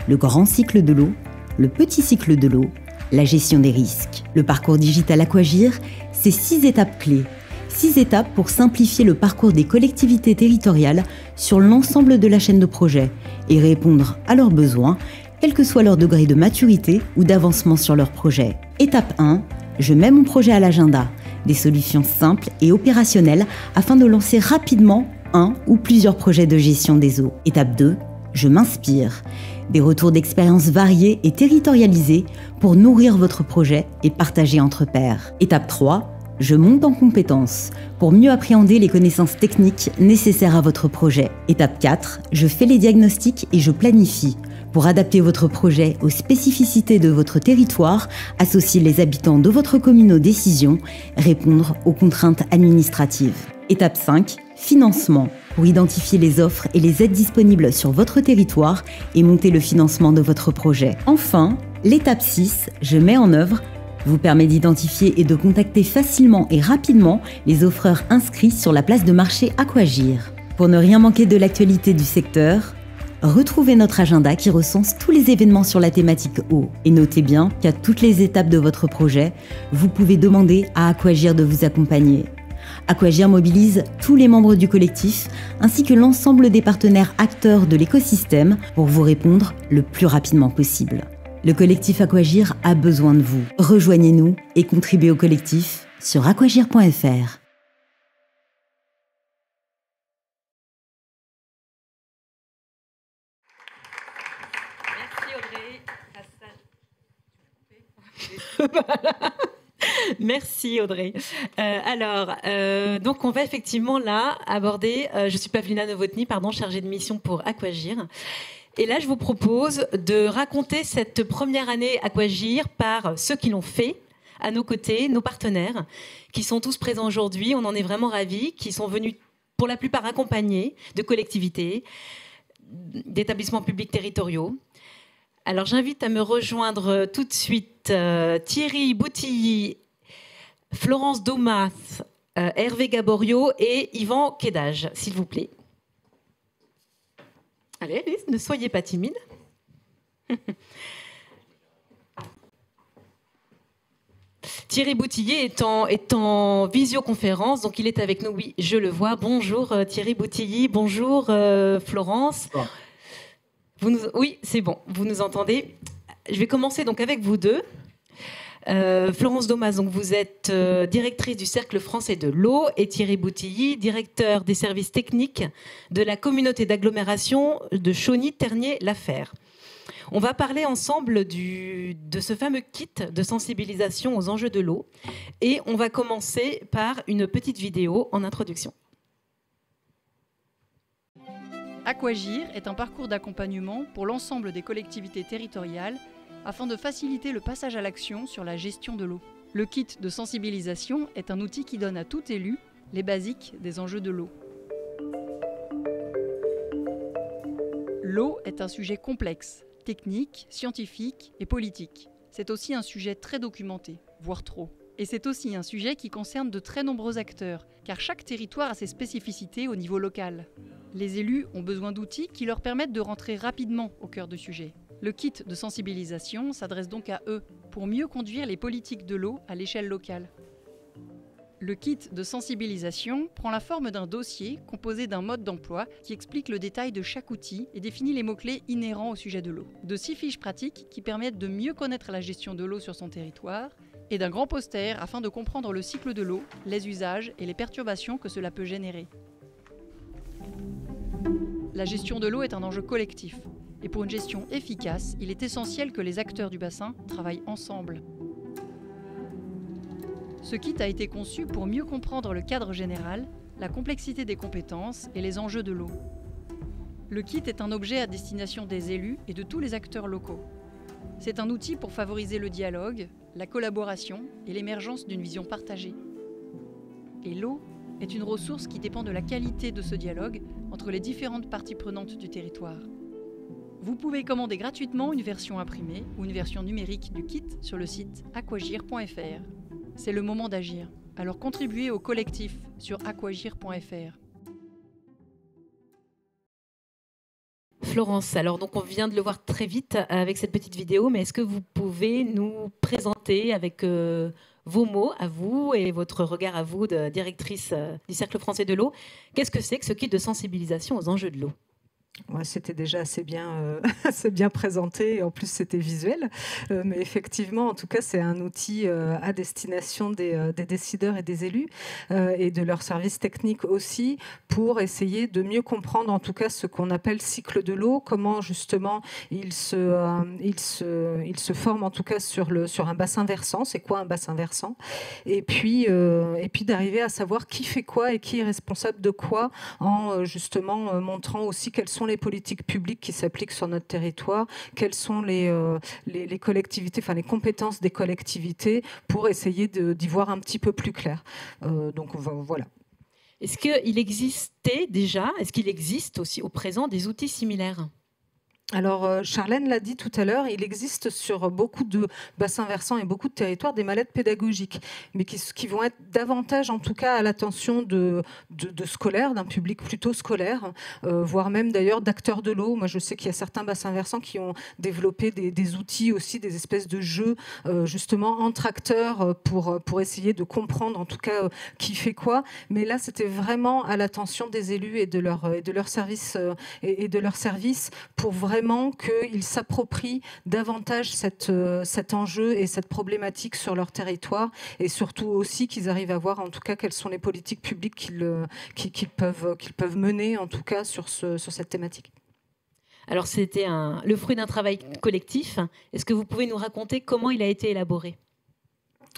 Le grand cycle de l'eau, le petit cycle de l'eau, la gestion des risques. Le parcours digital Aquagir, c'est 6 étapes clés. 6 étapes pour simplifier le parcours des collectivités territoriales sur l'ensemble de la chaîne de projet et répondre à leurs besoins, quel que soit leur degré de maturité ou d'avancement sur leur projet. Étape 1, je mets mon projet à l'agenda. Des solutions simples et opérationnelles afin de lancer rapidement un ou plusieurs projets de gestion des eaux. Étape 2, je m'inspire. Des retours d'expériences variés et territorialisés pour nourrir votre projet et partager entre pairs. Étape 3, je monte en compétences pour mieux appréhender les connaissances techniques nécessaires à votre projet. Étape 4, je fais les diagnostics et je planifie pour adapter votre projet aux spécificités de votre territoire, associer les habitants de votre commune aux décisions, répondre aux contraintes administratives. Étape 5, financement, pour identifier les offres et les aides disponibles sur votre territoire et monter le financement de votre projet. Enfin, l'étape 6, je mets en œuvre vous permet d'identifier et de contacter facilement et rapidement les offreurs inscrits sur la place de marché Aquagir. Pour ne rien manquer de l'actualité du secteur, retrouvez notre agenda qui recense tous les événements sur la thématique eau. Et notez bien qu'à toutes les étapes de votre projet, vous pouvez demander à Aquagir de vous accompagner. Aquagir mobilise tous les membres du collectif ainsi que l'ensemble des partenaires acteurs de l'écosystème pour vous répondre le plus rapidement possible. Le collectif Aquagir a besoin de vous. Rejoignez-nous et contribuez au collectif sur aquagir.fr. Merci Audrey. Donc on va effectivement là aborder, je suis Pavlina Novotny, chargée de mission pour Aquagir. Et là je vous propose de raconter cette première année Aquagir par ceux qui l'ont fait à nos côtés, nos partenaires, qui sont tous présents aujourd'hui. On en est vraiment ravis, qui sont venus pour la plupart accompagnés de collectivités, d'établissements publics territoriaux. Alors j'invite à me rejoindre tout de suite Thierry Boutilly, Florence Domas, Hervé Gaborio et Yvan Kédage, s'il vous plaît. Allez, ne soyez pas timides. Thierry Boutilly est en visioconférence, donc il est avec nous, oui, je le vois. Bonjour Thierry Boutilly, bonjour Florence. Oh. Oui, c'est bon, vous nous entendez. Je vais commencer donc avec vous deux. Florence Domas, donc vous êtes directrice du Cercle français de l'eau, et Thierry Boutilly, directeur des services techniques de la communauté d'agglomération de Chauny-Tergnier-Laferre. On va parler ensemble de ce fameux kit de sensibilisation aux enjeux de l'eau, et on va commencer par une petite vidéo en introduction. Aquagir est un parcours d'accompagnement pour l'ensemble des collectivités territoriales afin de faciliter le passage à l'action sur la gestion de l'eau. Le kit de sensibilisation est un outil qui donne à tout élu les basiques des enjeux de l'eau. L'eau est un sujet complexe, technique, scientifique et politique. C'est aussi un sujet très documenté, voire trop. Et c'est aussi un sujet qui concerne de très nombreux acteurs, car chaque territoire a ses spécificités au niveau local. Les élus ont besoin d'outils qui leur permettent de rentrer rapidement au cœur du sujet. Le kit de sensibilisation s'adresse donc à eux, pour mieux conduire les politiques de l'eau à l'échelle locale. Le kit de sensibilisation prend la forme d'un dossier composé d'un mode d'emploi qui explique le détail de chaque outil et définit les mots-clés inhérents au sujet de l'eau. De 6 fiches pratiques qui permettent de mieux connaître la gestion de l'eau sur son territoire, et d'un grand poster afin de comprendre le cycle de l'eau, les usages et les perturbations que cela peut générer. La gestion de l'eau est un enjeu collectif. Et pour une gestion efficace, il est essentiel que les acteurs du bassin travaillent ensemble. Ce kit a été conçu pour mieux comprendre le cadre général, la complexité des compétences et les enjeux de l'eau. Le kit est un objet à destination des élus et de tous les acteurs locaux. C'est un outil pour favoriser le dialogue, la collaboration et l'émergence d'une vision partagée. Et l'eau est une ressource qui dépend de la qualité de ce dialogue entre les différentes parties prenantes du territoire. Vous pouvez commander gratuitement une version imprimée ou une version numérique du kit sur le site aquagir.fr. C'est le moment d'agir, alors contribuez au collectif sur aquagir.fr. Florence, alors donc on vient de le voir très vite avec cette petite vidéo, mais est-ce que vous pouvez nous présenter avec vos mots à vous et votre regard à vous de directrice du Cercle français de l'eau, qu'est-ce que c'est que ce kit de sensibilisation aux enjeux de l'eau ? Ouais, c'était déjà assez bien présenté, et en plus c'était visuel, mais effectivement, en tout cas, c'est un outil à destination des décideurs et des élus et de leurs services techniques aussi, pour essayer de mieux comprendre en tout cas ce qu'on appelle cycle de l'eau, comment justement il se forme en tout cas sur un bassin versant, c'est quoi un bassin versant, et puis d'arriver à savoir qui fait quoi et qui est responsable de quoi, en justement montrant aussi quels sont les politiques publiques qui s'appliquent sur notre territoire, quelles sont les collectivités, enfin les compétences des collectivités, pour essayer d'y voir un petit peu plus clair. Donc voilà. Est-ce qu'il existait déjà, est-ce qu'il existe aussi au présent des outils similaires ? Alors, Charlène l'a dit tout à l'heure, il existe sur beaucoup de bassins versants et beaucoup de territoires des mallettes pédagogiques, mais qui vont être davantage, en tout cas, à l'attention de scolaires, d'un public plutôt scolaire, voire même d'ailleurs d'acteurs de l'eau. Moi, je sais qu'il y a certains bassins versants qui ont développé des outils aussi, des espèces de jeux, justement, entre acteurs pour essayer de comprendre, en tout cas, qui fait quoi. Mais là, c'était vraiment à l'attention des élus et de leur service pour vraiment qu'ils s'approprient davantage cet enjeu et cette problématique sur leur territoire, et surtout aussi qu'ils arrivent à voir en tout cas quelles sont les politiques publiques qu'ils peuvent mener en tout cas sur cette thématique. Alors c'était le fruit d'un travail collectif. Est-ce que vous pouvez nous raconter comment il a été élaboré ?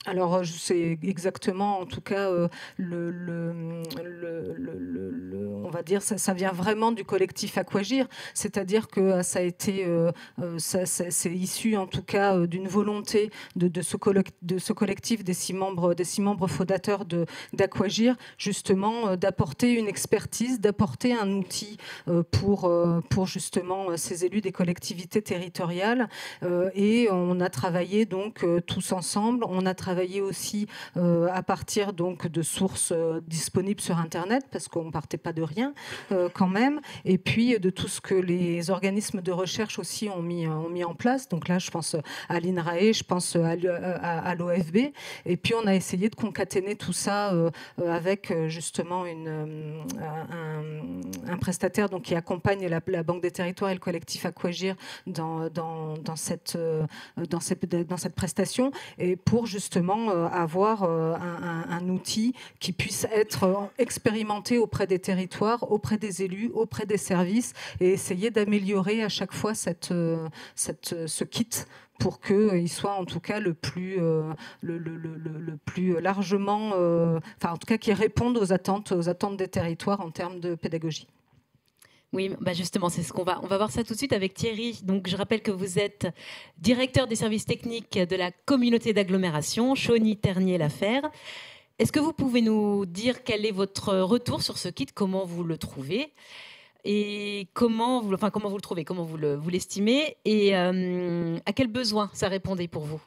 Alors, c'est exactement, en tout cas, on va dire, ça vient vraiment du collectif Aquagir, c'est-à-dire que ça a été, c'est issu, en tout cas, d'une volonté de ce collectif des six membres fondateurs d'Aquagir, justement, d'apporter une expertise, d'apporter un outil pour justement ces élus des collectivités territoriales. Et on a travaillé donc tous ensemble. On a travaillé aussi à partir donc de sources disponibles sur Internet, parce qu'on ne partait pas de rien quand même, et puis de tout ce que les organismes de recherche aussi ont mis en place. Donc là, je pense à l'INRAE, je pense à l'OFB, et puis on a essayé de concaténer tout ça avec justement un prestataire donc, qui accompagne la Banque des Territoires et le collectif Aquagir dans cette prestation, et pour justement avoir un outil qui puisse être expérimenté auprès des territoires, auprès des élus, auprès des services, et essayer d'améliorer à chaque fois ce kit pour qu'il soit en tout cas le plus largement, enfin en tout cas qui réponde aux attentes des territoires en termes de pédagogie. Oui, bah justement, c'est ce qu'on va voir ça tout de suite avec Thierry. Donc, je rappelle que vous êtes directeur des services techniques de la communauté d'agglomération Chauny-Ternier-Laferre. Est-ce que vous pouvez nous dire quel est votre retour sur ce kit, comment vous le trouvez et comment vous le trouvez, comment vous l'estimez, et à quel besoin ça répondait pour vous?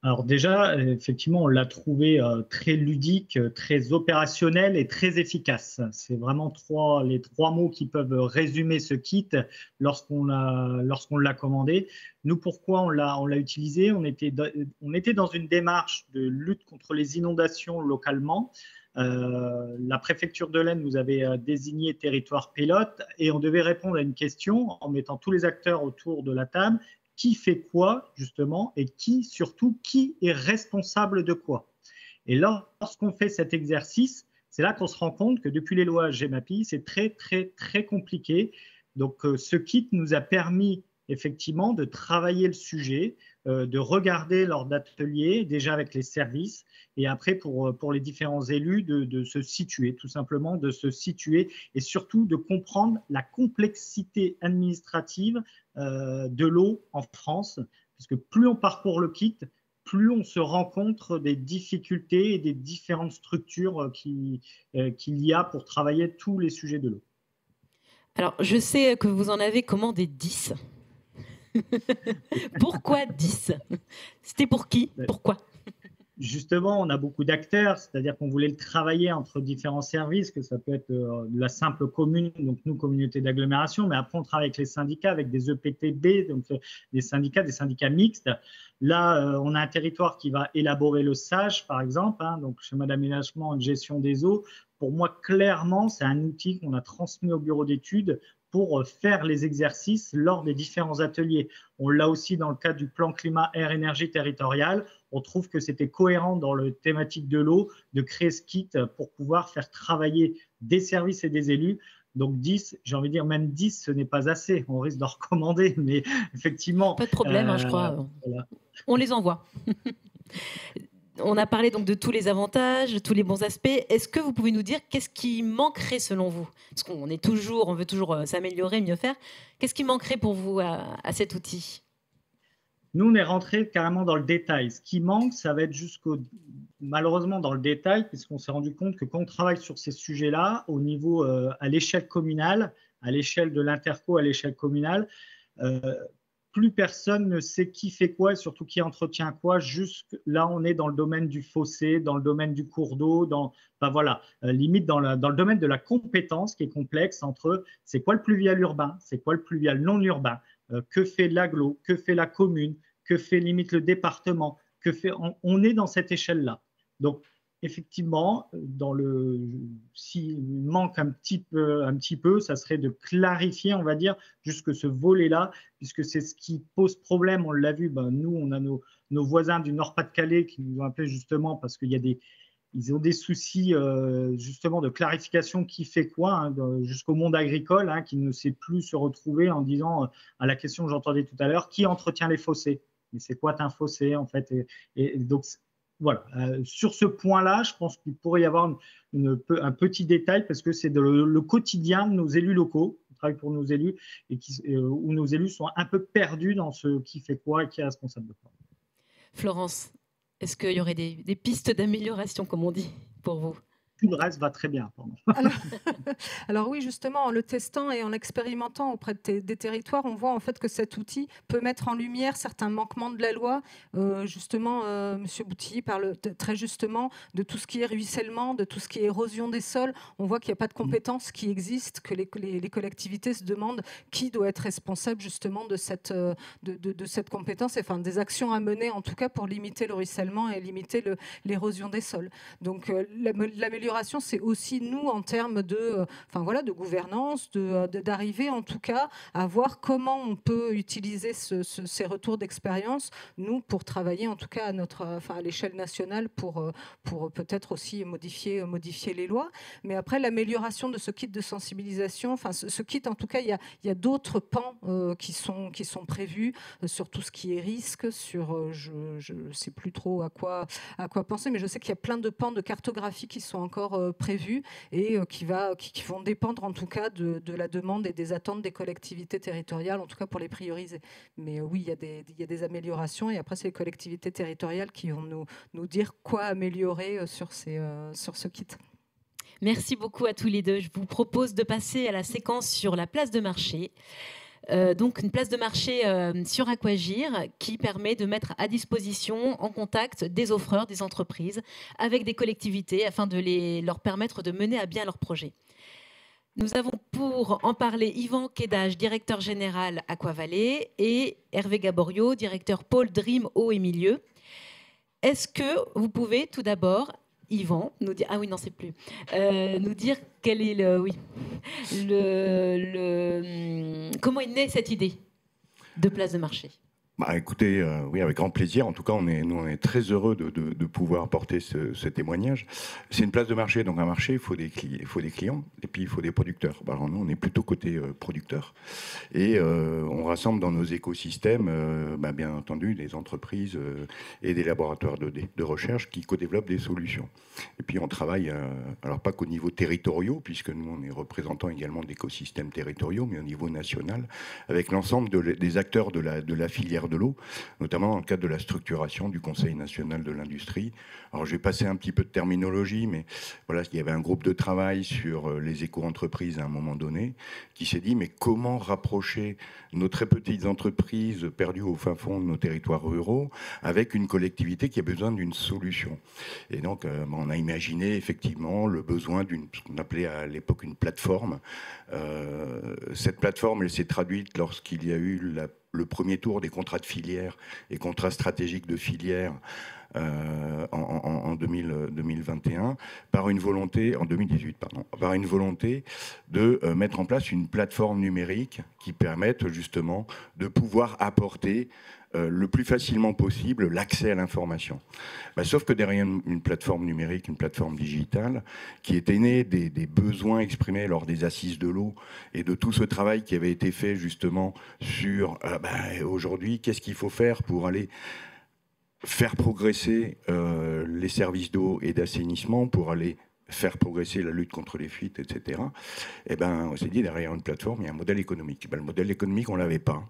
Alors déjà, effectivement, on l'a trouvé très ludique, très opérationnel et très efficace. C'est vraiment les trois mots qui peuvent résumer ce kit lorsqu'on l'a commandé. Nous, pourquoi on l'a utilisé? On était dans une démarche de lutte contre les inondations localement. La préfecture de l'Aisne nous avait désigné territoire pilote et on devait répondre à une question en mettant tous les acteurs autour de la table. Qui fait quoi, justement, et surtout, qui est responsable de quoi. Et lorsqu'on fait cet exercice, c'est là qu'on se rend compte que depuis les lois GEMAPI, c'est très, très, très compliqué. Donc, ce kit nous a permis, effectivement, de travailler le sujet, de regarder lors d'ateliers, déjà avec les services, et après, pour les différents élus, de se situer, tout simplement, de se situer, et surtout de comprendre la complexité administrative de l'eau en France, parce que plus on parcourt le kit, plus on se rend compte des difficultés et des différentes structures qu'il y a pour travailler tous les sujets de l'eau. Alors, je sais que vous en avez commandé 10. Pourquoi 10? C'était pour qui? Pourquoi? Justement, on a beaucoup d'acteurs, c'est-à-dire qu'on voulait le travailler entre différents services, que ça peut être de la simple commune, donc nous, communauté d'agglomération, mais après on travaille avec les syndicats, avec des EPTB, donc des syndicats mixtes. Là, on a un territoire qui va élaborer le SAGE, par exemple, donc schéma d'aménagement et de gestion des eaux. Pour moi, clairement, c'est un outil qu'on a transmis au bureau d'études pour faire les exercices lors des différents ateliers. On l'a aussi dans le cadre du plan climat, air, énergie territorial. On trouve que c'était cohérent dans la thématique de l'eau de créer ce kit pour pouvoir faire travailler des services et des élus. Donc 10, j'ai envie de dire même 10, ce n'est pas assez. On risque d'en recommander, mais effectivement… Pas de problème, je crois. Voilà. On les envoie. On a parlé donc de tous les avantages, tous les bons aspects. Est-ce que vous pouvez nous dire qu'est-ce qui manquerait selon vous? Parce qu'on veut toujours s'améliorer, mieux faire. Qu'est-ce qui manquerait pour vous à cet outil? Nous, on est rentré carrément dans le détail. Ce qui manque, ça va être malheureusement dans le détail, puisqu'on s'est rendu compte que quand on travaille sur ces sujets-là, au niveau à l'échelle communale, à l'échelle de l'interco, à l'échelle communale, plus personne ne sait qui fait quoi et surtout qui entretient quoi. Jusque là, on est dans le domaine du fossé, dans le domaine du cours d'eau, limite dans le domaine de la compétence qui est complexe entre c'est quoi le pluvial urbain, c'est quoi le pluvial non urbain, que fait l'agglo, que fait la commune, que fait limite le département, on est dans cette échelle-là. Donc, effectivement, s'il manque un petit peu, ça serait de clarifier, on va dire, jusque ce volet-là, puisque c'est ce qui pose problème. On l'a vu, nous, on a nos voisins du Nord-Pas-de-Calais qui nous ont appelés justement parce ils ont des soucis justement de clarification qui fait quoi, jusqu'au monde agricole, qui ne sait plus se retrouver en disant à la question que j'entendais tout à l'heure, qui entretient les fossés? Mais c'est quoi un fossé en fait? Et donc, voilà, sur ce point-là, je pense qu'il pourrait y avoir un petit détail parce que c'est le quotidien de nos élus locaux, on travaille pour nos élus, et où nos élus sont un peu perdus dans ce qui fait quoi et qui est responsable de quoi. Florence, est-ce qu'il y aurait des pistes d'amélioration, comme on dit, pour vous? Tout le reste va très bien. Alors oui, justement, en le testant et en l'expérimentant auprès des territoires, on voit en fait que cet outil peut mettre en lumière certains manquements de la loi. Justement, M. Boutilly parle très justement de tout ce qui est ruissellement, de tout ce qui est érosion des sols. On voit qu'il n'y a pas de compétences qui existent, que les collectivités se demandent qui doit être responsable justement de cette compétence, enfin des actions à mener en tout cas pour limiter le ruissellement et limiter l'érosion des sols. Donc l'amélioration, c'est aussi nous en termes de gouvernance, d'arriver en tout cas à voir comment on peut utiliser ces retours d'expérience, nous, pour travailler en tout cas à l'échelle nationale pour peut-être aussi modifier les lois. Mais après, l'amélioration de ce kit de sensibilisation, ce kit en tout cas, il y a d'autres pans qui sont prévus sur tout ce qui est risque, je ne sais plus trop à quoi penser, mais je sais qu'il y a plein de pans de cartographie qui sont encore prévus et qui vont dépendre en tout cas de la demande et des attentes des collectivités territoriales, en tout cas pour les prioriser. Mais oui, il y a des améliorations et après c'est les collectivités territoriales qui vont nous dire quoi améliorer sur ce kit. Merci beaucoup à tous les deux. Je vous propose de passer à la séquence sur la place de marché. Donc une place de marché sur Aquagir qui permet de mettre à disposition, en contact, des offreurs, des entreprises avec des collectivités afin de leur permettre de mener à bien leurs projets. Nous avons pour en parler Yvan Kédage, directeur général Aquavallée, et Hervé Gaborio, directeur pôle Dream Eau et Milieu. Est-ce que vous pouvez tout d'abord, Yvan, nous dire nous dire quel est comment est née cette idée de place de marché? Écoutez, oui, avec grand plaisir. En tout cas, on est très heureux de pouvoir apporter ce témoignage. C'est une place de marché, donc un marché, il faut des clients et puis il faut des producteurs. Alors nous, on est plutôt côté producteurs et on rassemble dans nos écosystèmes, bien entendu, des entreprises et des laboratoires de recherche qui co-développent des solutions. Et puis on travaille, alors pas qu'au niveau territoriaux, puisque nous, on est représentants également d'écosystèmes territoriaux, mais au niveau national, avec l'ensemble des acteurs de la filière de l'eau, notamment dans le cadre de la structuration du Conseil national de l'industrie. Alors je vais passer un petit peu de terminologie, mais voilà, il y avait un groupe de travail sur les éco-entreprises à un moment donné qui s'est dit mais comment rapprocher nos très petites entreprises perdues au fin fond de nos territoires ruraux avec une collectivité qui a besoin d'une solution. Et donc on a imaginé effectivement le besoin ce qu'on appelait à l'époque une plateforme. Cette plateforme, elle s'est traduite lorsqu'il y a eu le premier tour des contrats de filière et contrats stratégiques de filière en 2021 par une volonté, en 2018 pardon, par une volonté de mettre en place une plateforme numérique qui permette justement de pouvoir apporter le plus facilement possible l'accès à l'information. Sauf que derrière une plateforme numérique, une plateforme digitale, qui était née des besoins exprimés lors des assises de l'eau et de tout ce travail qui avait été fait justement sur aujourd'hui, qu'est-ce qu'il faut faire pour aller faire progresser les services d'eau et d'assainissement, pour aller faire progresser la lutte contre les fuites, etc. On s'est dit, derrière une plateforme, il y a un modèle économique. Le modèle économique, on ne l'avait pas.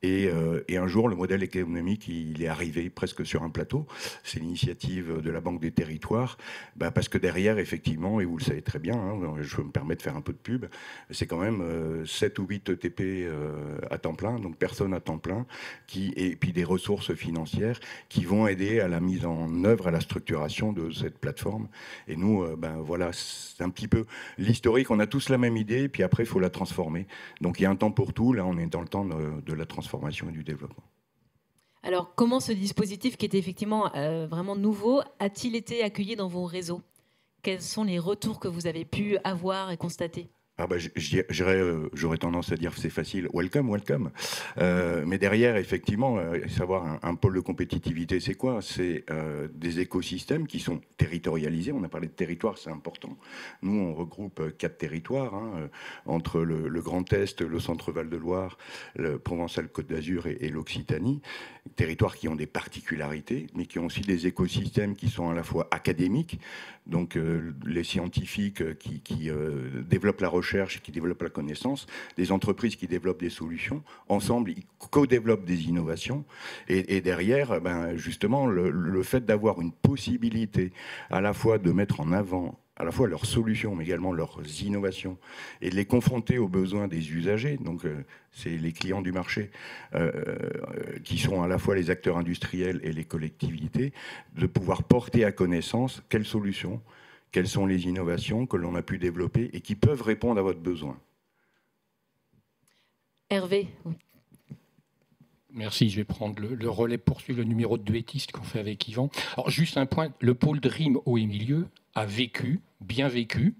Et un jour, le modèle économique, il est arrivé presque sur un plateau. C'est l'initiative de la Banque des Territoires, parce que derrière, effectivement, et vous le savez très bien, hein, je me permets de faire un peu de pub, c'est quand même 7 ou 8 ETP à temps plein, donc personnes à temps plein, et puis des ressources financières qui vont aider à la mise en œuvre, à la structuration de cette plateforme. Et nous, voilà, c'est un petit peu l'historique. On a tous la même idée, puis après, il faut la transformer. Donc il y a un temps pour tout. Là, on est dans le temps de la transformation et du développement. Alors, comment ce dispositif, qui était effectivement vraiment nouveau, a-t-il été accueilli dans vos réseaux? Quels sont les retours que vous avez pu avoir et constater? J'aurais tendance à dire que c'est facile, welcome, welcome. Mais derrière, effectivement, savoir un pôle de compétitivité, c'est quoi? C'est des écosystèmes qui sont territorialisés. On a parlé de territoire, c'est important. Nous, on regroupe 4 territoires, hein, entre le Grand Est, le Centre Val-de-Loire, le Provençal-Côte d'Azur et l'Occitanie. Territoires qui ont des particularités, mais qui ont aussi des écosystèmes qui sont à la fois académiques, donc les scientifiques qui développent la recherche, qui développent la connaissance, des entreprises qui développent des solutions. Ensemble, ils co-développent des innovations. Et derrière, justement, le fait d'avoir une possibilité à la fois de mettre en avant à la fois leurs solutions, mais également leurs innovations, et de les confronter aux besoins des usagers. Donc, c'est les clients du marché qui sont à la fois les acteurs industriels et les collectivités, de pouvoir porter à connaissance quelles solutions, quelles sont les innovations que l'on a pu développer et qui peuvent répondre à votre besoin. Hervé. Merci, je vais prendre le relais pour suivre le numéro de duettiste qu'on fait avec Yvan. Alors, juste un point, le pôle Dream Eau et Milieu a vécu, bien vécu,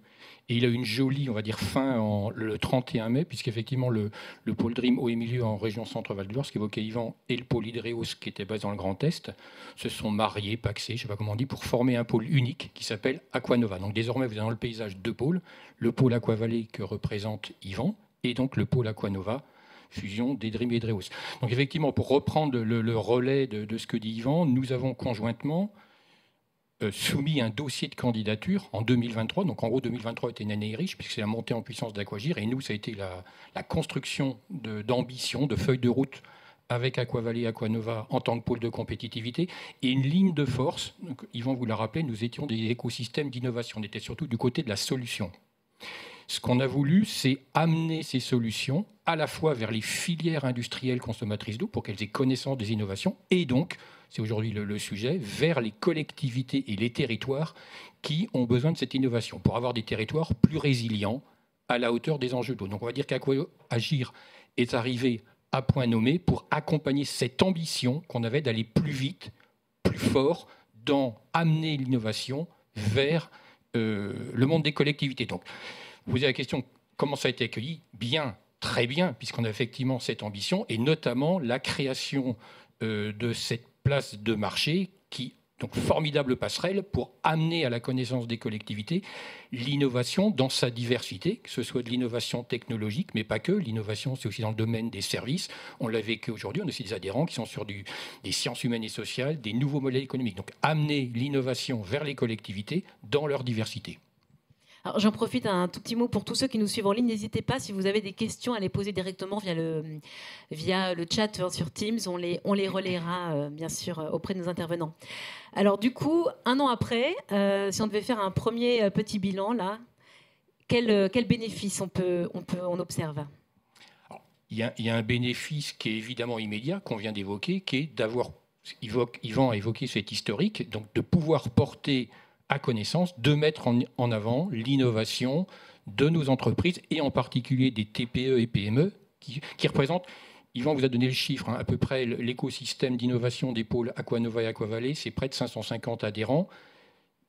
et il a eu une jolie, on va dire, fin le 31 mai, puisqu'effectivement, le pôle Dream Eau et Milieu en région Centre-Val-de-Loire, ce qu'évoquait Yvan, et le pôle Hydréos, qui était basé dans le Grand Est, se sont mariés, paxés, je ne sais pas comment on dit, pour former un pôle unique qui s'appelle Aquanova. Donc désormais, vous avez dans le paysage 2 pôles, le pôle Aquavallée que représente Yvan, et donc le pôle Aquanova, fusion des Dream et Hydréos. Donc effectivement, pour reprendre le relais de ce que dit Yvan, nous avons conjointement soumis un dossier de candidature en 2023. Donc en gros, 2023 était une année riche, puisque c'est la montée en puissance d'Aquagir. Et nous, ça a été la construction d'ambition, de feuilles de route avec Aquavallée et Aquanova en tant que pôle de compétitivité. Et une ligne de force, donc, Yvan vous l'a rappelé, nous étions des écosystèmes d'innovation. On était surtout du côté de la solution. Ce qu'on a voulu, c'est amener ces solutions à la fois vers les filières industrielles consommatrices d'eau pour qu'elles aient connaissance des innovations, et donc, c'est aujourd'hui le sujet, vers les collectivités et les territoires qui ont besoin de cette innovation pour avoir des territoires plus résilients à la hauteur des enjeux d'eau. Donc on va dire qu'Aquagir est arrivé à point nommé pour accompagner cette ambition qu'on avait d'aller plus vite, plus fort, dans amener l'innovation vers le monde des collectivités. Donc, vous posez la question, comment ça a été accueilli? Bien, très bien, puisqu'on a effectivement cette ambition, et notamment la création de cette place de marché qui, donc formidable passerelle pour amener à la connaissance des collectivités l'innovation dans sa diversité, que ce soit de l'innovation technologique, mais pas que. L'innovation, c'est aussi dans le domaine des services. On l'a vécu aujourd'hui, on a aussi des adhérents qui sont sur des sciences humaines et sociales, des nouveaux modèles économiques. Donc amener l'innovation vers les collectivités dans leur diversité. Alors, j'en profite un tout petit mot pour tous ceux qui nous suivent en ligne. N'hésitez pas, si vous avez des questions, à les poser directement via le chat sur Teams. On les relaiera, bien sûr, auprès de nos intervenants. Alors, du coup, 1 an après, si on devait faire un premier petit bilan, là, quel bénéfice on observe? Il y a un bénéfice qui est évidemment immédiat, qu'on vient d'évoquer, qui est d'avoir, Yvan a évoqué cet historique, donc de pouvoir porter à connaissance, de mettre en avant l'innovation de nos entreprises et en particulier des TPE et PME qui représentent, Yvan vous a donné le chiffre, à peu près l'écosystème d'innovation des pôles Aquanova et Aquavallée, c'est près de 550 adhérents,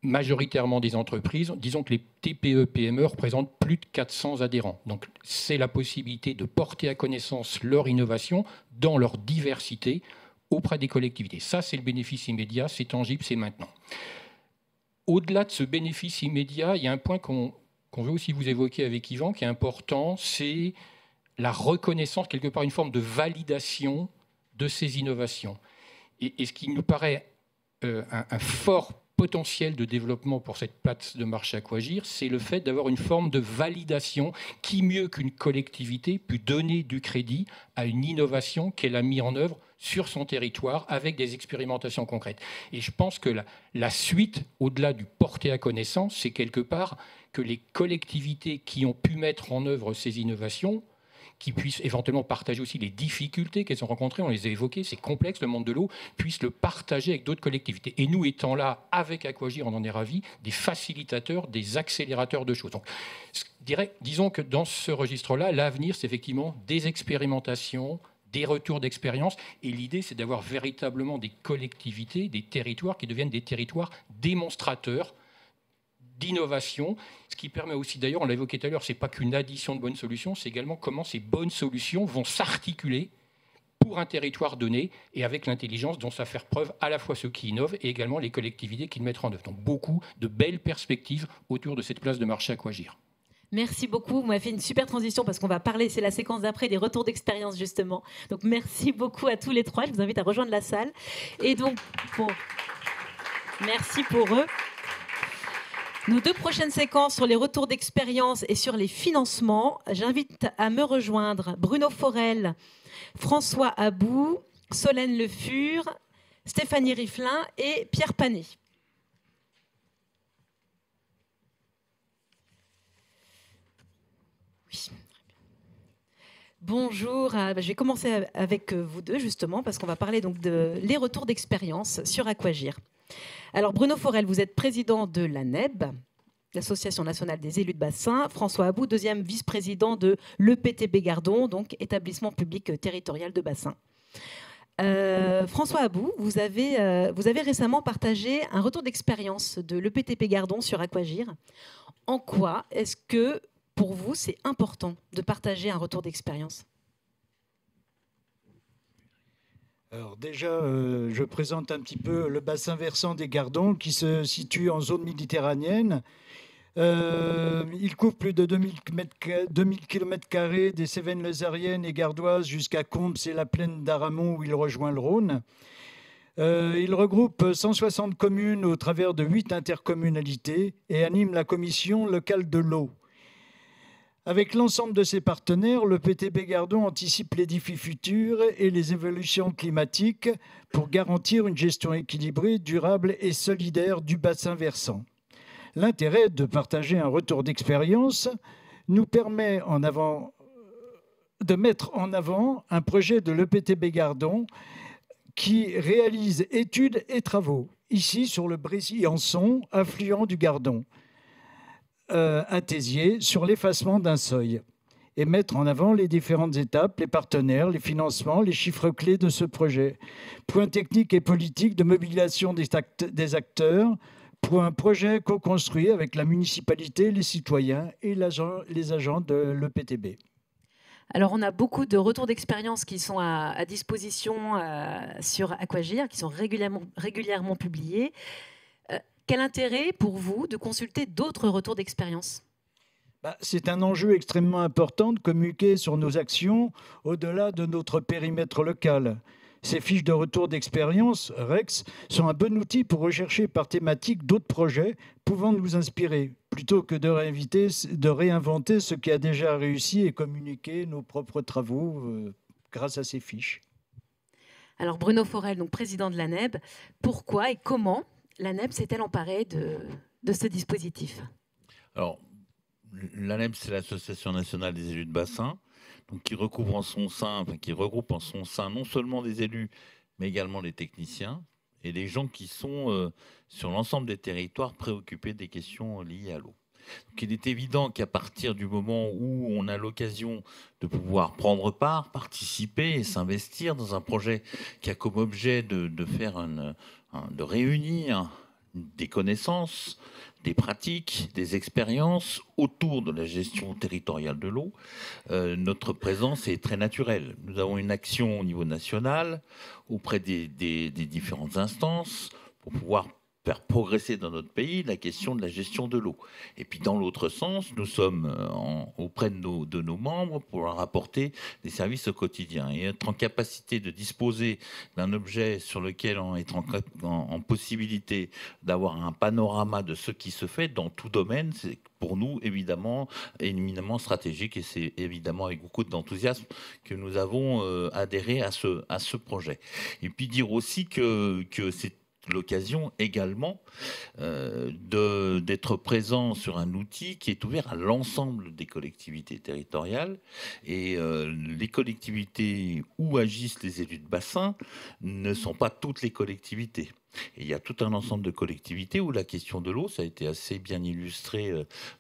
majoritairement des entreprises. Disons que les TPE, PME représentent plus de 400 adhérents. Donc c'est la possibilité de porter à connaissance leur innovation dans leur diversité auprès des collectivités. Ça, c'est le bénéfice immédiat, c'est tangible, c'est maintenant. Au-delà de ce bénéfice immédiat, il y a un point qu'on veut aussi vous évoquer avec Yvan, qui est important, c'est la reconnaissance, quelque part une forme de validation de ces innovations. Et ce qui nous paraît un fort potentiel de développement pour cette place de marché Aquagir, c'est le fait d'avoir une forme de validation. Qui mieux qu'une collectivité peut donner du crédit à une innovation qu'elle a mise en œuvre sur son territoire avec des expérimentations concrètes. Et je pense que la suite, au-delà du porter à connaissance, c'est quelque part que les collectivités qui ont pu mettre en œuvre ces innovations, qui puissent éventuellement partager aussi les difficultés qu'elles ont rencontrées, on les a évoquées, c'est complexe, le monde de l'eau, puissent le partager avec d'autres collectivités. Et nous étant là, avec Aquagir, on en est ravis, des facilitateurs, des accélérateurs de choses. Donc, disons que dans ce registre-là, l'avenir, c'est effectivement des expérimentations, des retours d'expérience. Et l'idée, c'est d'avoir véritablement des collectivités, des territoires qui deviennent des territoires démonstrateurs d'innovation, ce qui permet aussi, d'ailleurs, on l'a évoqué tout à l'heure, ce n'est pas qu'une addition de bonnes solutions, c'est également comment ces bonnes solutions vont s'articuler pour un territoire donné et avec l'intelligence dont ça faire preuve à la fois ceux qui innovent et également les collectivités qui le mettent en œuvre. Donc beaucoup de belles perspectives autour de cette place de marché Aquagir. Merci beaucoup. Vous m'avez fait une super transition parce qu'on va parler, c'est la séquence d'après, des retours d'expérience justement. Donc merci beaucoup à tous les trois. Je vous invite à rejoindre la salle. Et donc, merci pour eux. Nos deux prochaines séquences sur les retours d'expérience et sur les financements, j'invite à me rejoindre Bruno Forel, François Abou, Solène Le Fur, Stéphanie Riflin et Pierre Panet. Oui. Bonjour, je vais commencer avec vous deux justement parce qu'on va parler donc de les retours d'expérience sur Aquagir. Alors Bruno Forel, vous êtes président de l'ANEB, l'Association nationale des élus de bassin. François Abou, deuxième vice-président de l'EPTB Gardon, donc établissement public territorial de bassin. François Abou, vous avez récemment partagé un retour d'expérience de l'EPTB Gardon sur Aquagir. En quoi est-ce que pour vous c'est important de partager un retour d'expérience ? Alors déjà, je présente un petit peu le bassin versant des Gardons qui se situe en zone méditerranéenne. Il couvre plus de 2000 km² des Cévennes lézariennes et gardoises jusqu'à Combes et la plaine d'Aramon où il rejoint le Rhône. Il regroupe 160 communes au travers de 8 intercommunalités et anime la commission locale de l'eau. Avec l'ensemble de ses partenaires, le PTB Gardon anticipe les défis futurs et les évolutions climatiques pour garantir une gestion équilibrée, durable et solidaire du bassin versant. L'intérêt de partager un retour d'expérience nous permet de mettre en avant un projet de l'EPTB Gardon qui réalise études et travaux, ici sur le Brésillançon, affluent du Gardon, à Tézier, sur l'effacement d'un seuil, et mettre en avant les différentes étapes, les partenaires, les financements, les chiffres clés de ce projet. Point technique et politique de mobilisation des acteurs pour un projet co-construit avec la municipalité, les citoyens et les agents de l'EPTB. Alors, on a beaucoup de retours d'expérience qui sont à disposition sur Aquagir, qui sont régulièrement publiés. Quel intérêt pour vous de consulter d'autres retours d'expérience ? C'est un enjeu extrêmement important de communiquer sur nos actions au-delà de notre périmètre local. Ces fiches de retour d'expérience, REX, sont un bon outil pour rechercher par thématique d'autres projets pouvant nous inspirer, plutôt que de réinventer ce qui a déjà réussi et communiquer nos propres travaux grâce à ces fiches. Alors Bruno Forel, donc président de l'ANEB, pourquoi et comment l'ANEB s'est-elle emparée de ce dispositif ? Alors, l'ANEB, c'est l'Association nationale des élus de bassin, donc qui regroupe en son sein non seulement des élus, mais également des techniciens et des gens qui sont sur l'ensemble des territoires préoccupés des questions liées à l'eau. Donc, il est évident qu'à partir du moment où on a l'occasion de pouvoir prendre part, participer et s'investir dans un projet qui a comme objet de réunir des connaissances, des pratiques, des expériences autour de la gestion territoriale de l'eau, notre présence est très naturelle. Nous avons une action au niveau national auprès des différentes instances pour pouvoir faire progresser dans notre pays la question de la gestion de l'eau. Et puis dans l'autre sens, nous sommes auprès de nos membres pour leur apporter des services au quotidien et être en capacité de disposer d'un objet sur lequel on est en possibilité d'avoir un panorama de ce qui se fait dans tout domaine. C'est pour nous évidemment éminemment stratégique et c'est évidemment avec beaucoup d'enthousiasme que nous avons adhéré à ce projet. Et puis dire aussi que c'est l'occasion également d'être présent sur un outil qui est ouvert à l'ensemble des collectivités territoriales et les collectivités où agissent les élus de bassin ne sont pas toutes les collectivités. Et il y a tout un ensemble de collectivités où la question de l'eau, ça a été assez bien illustré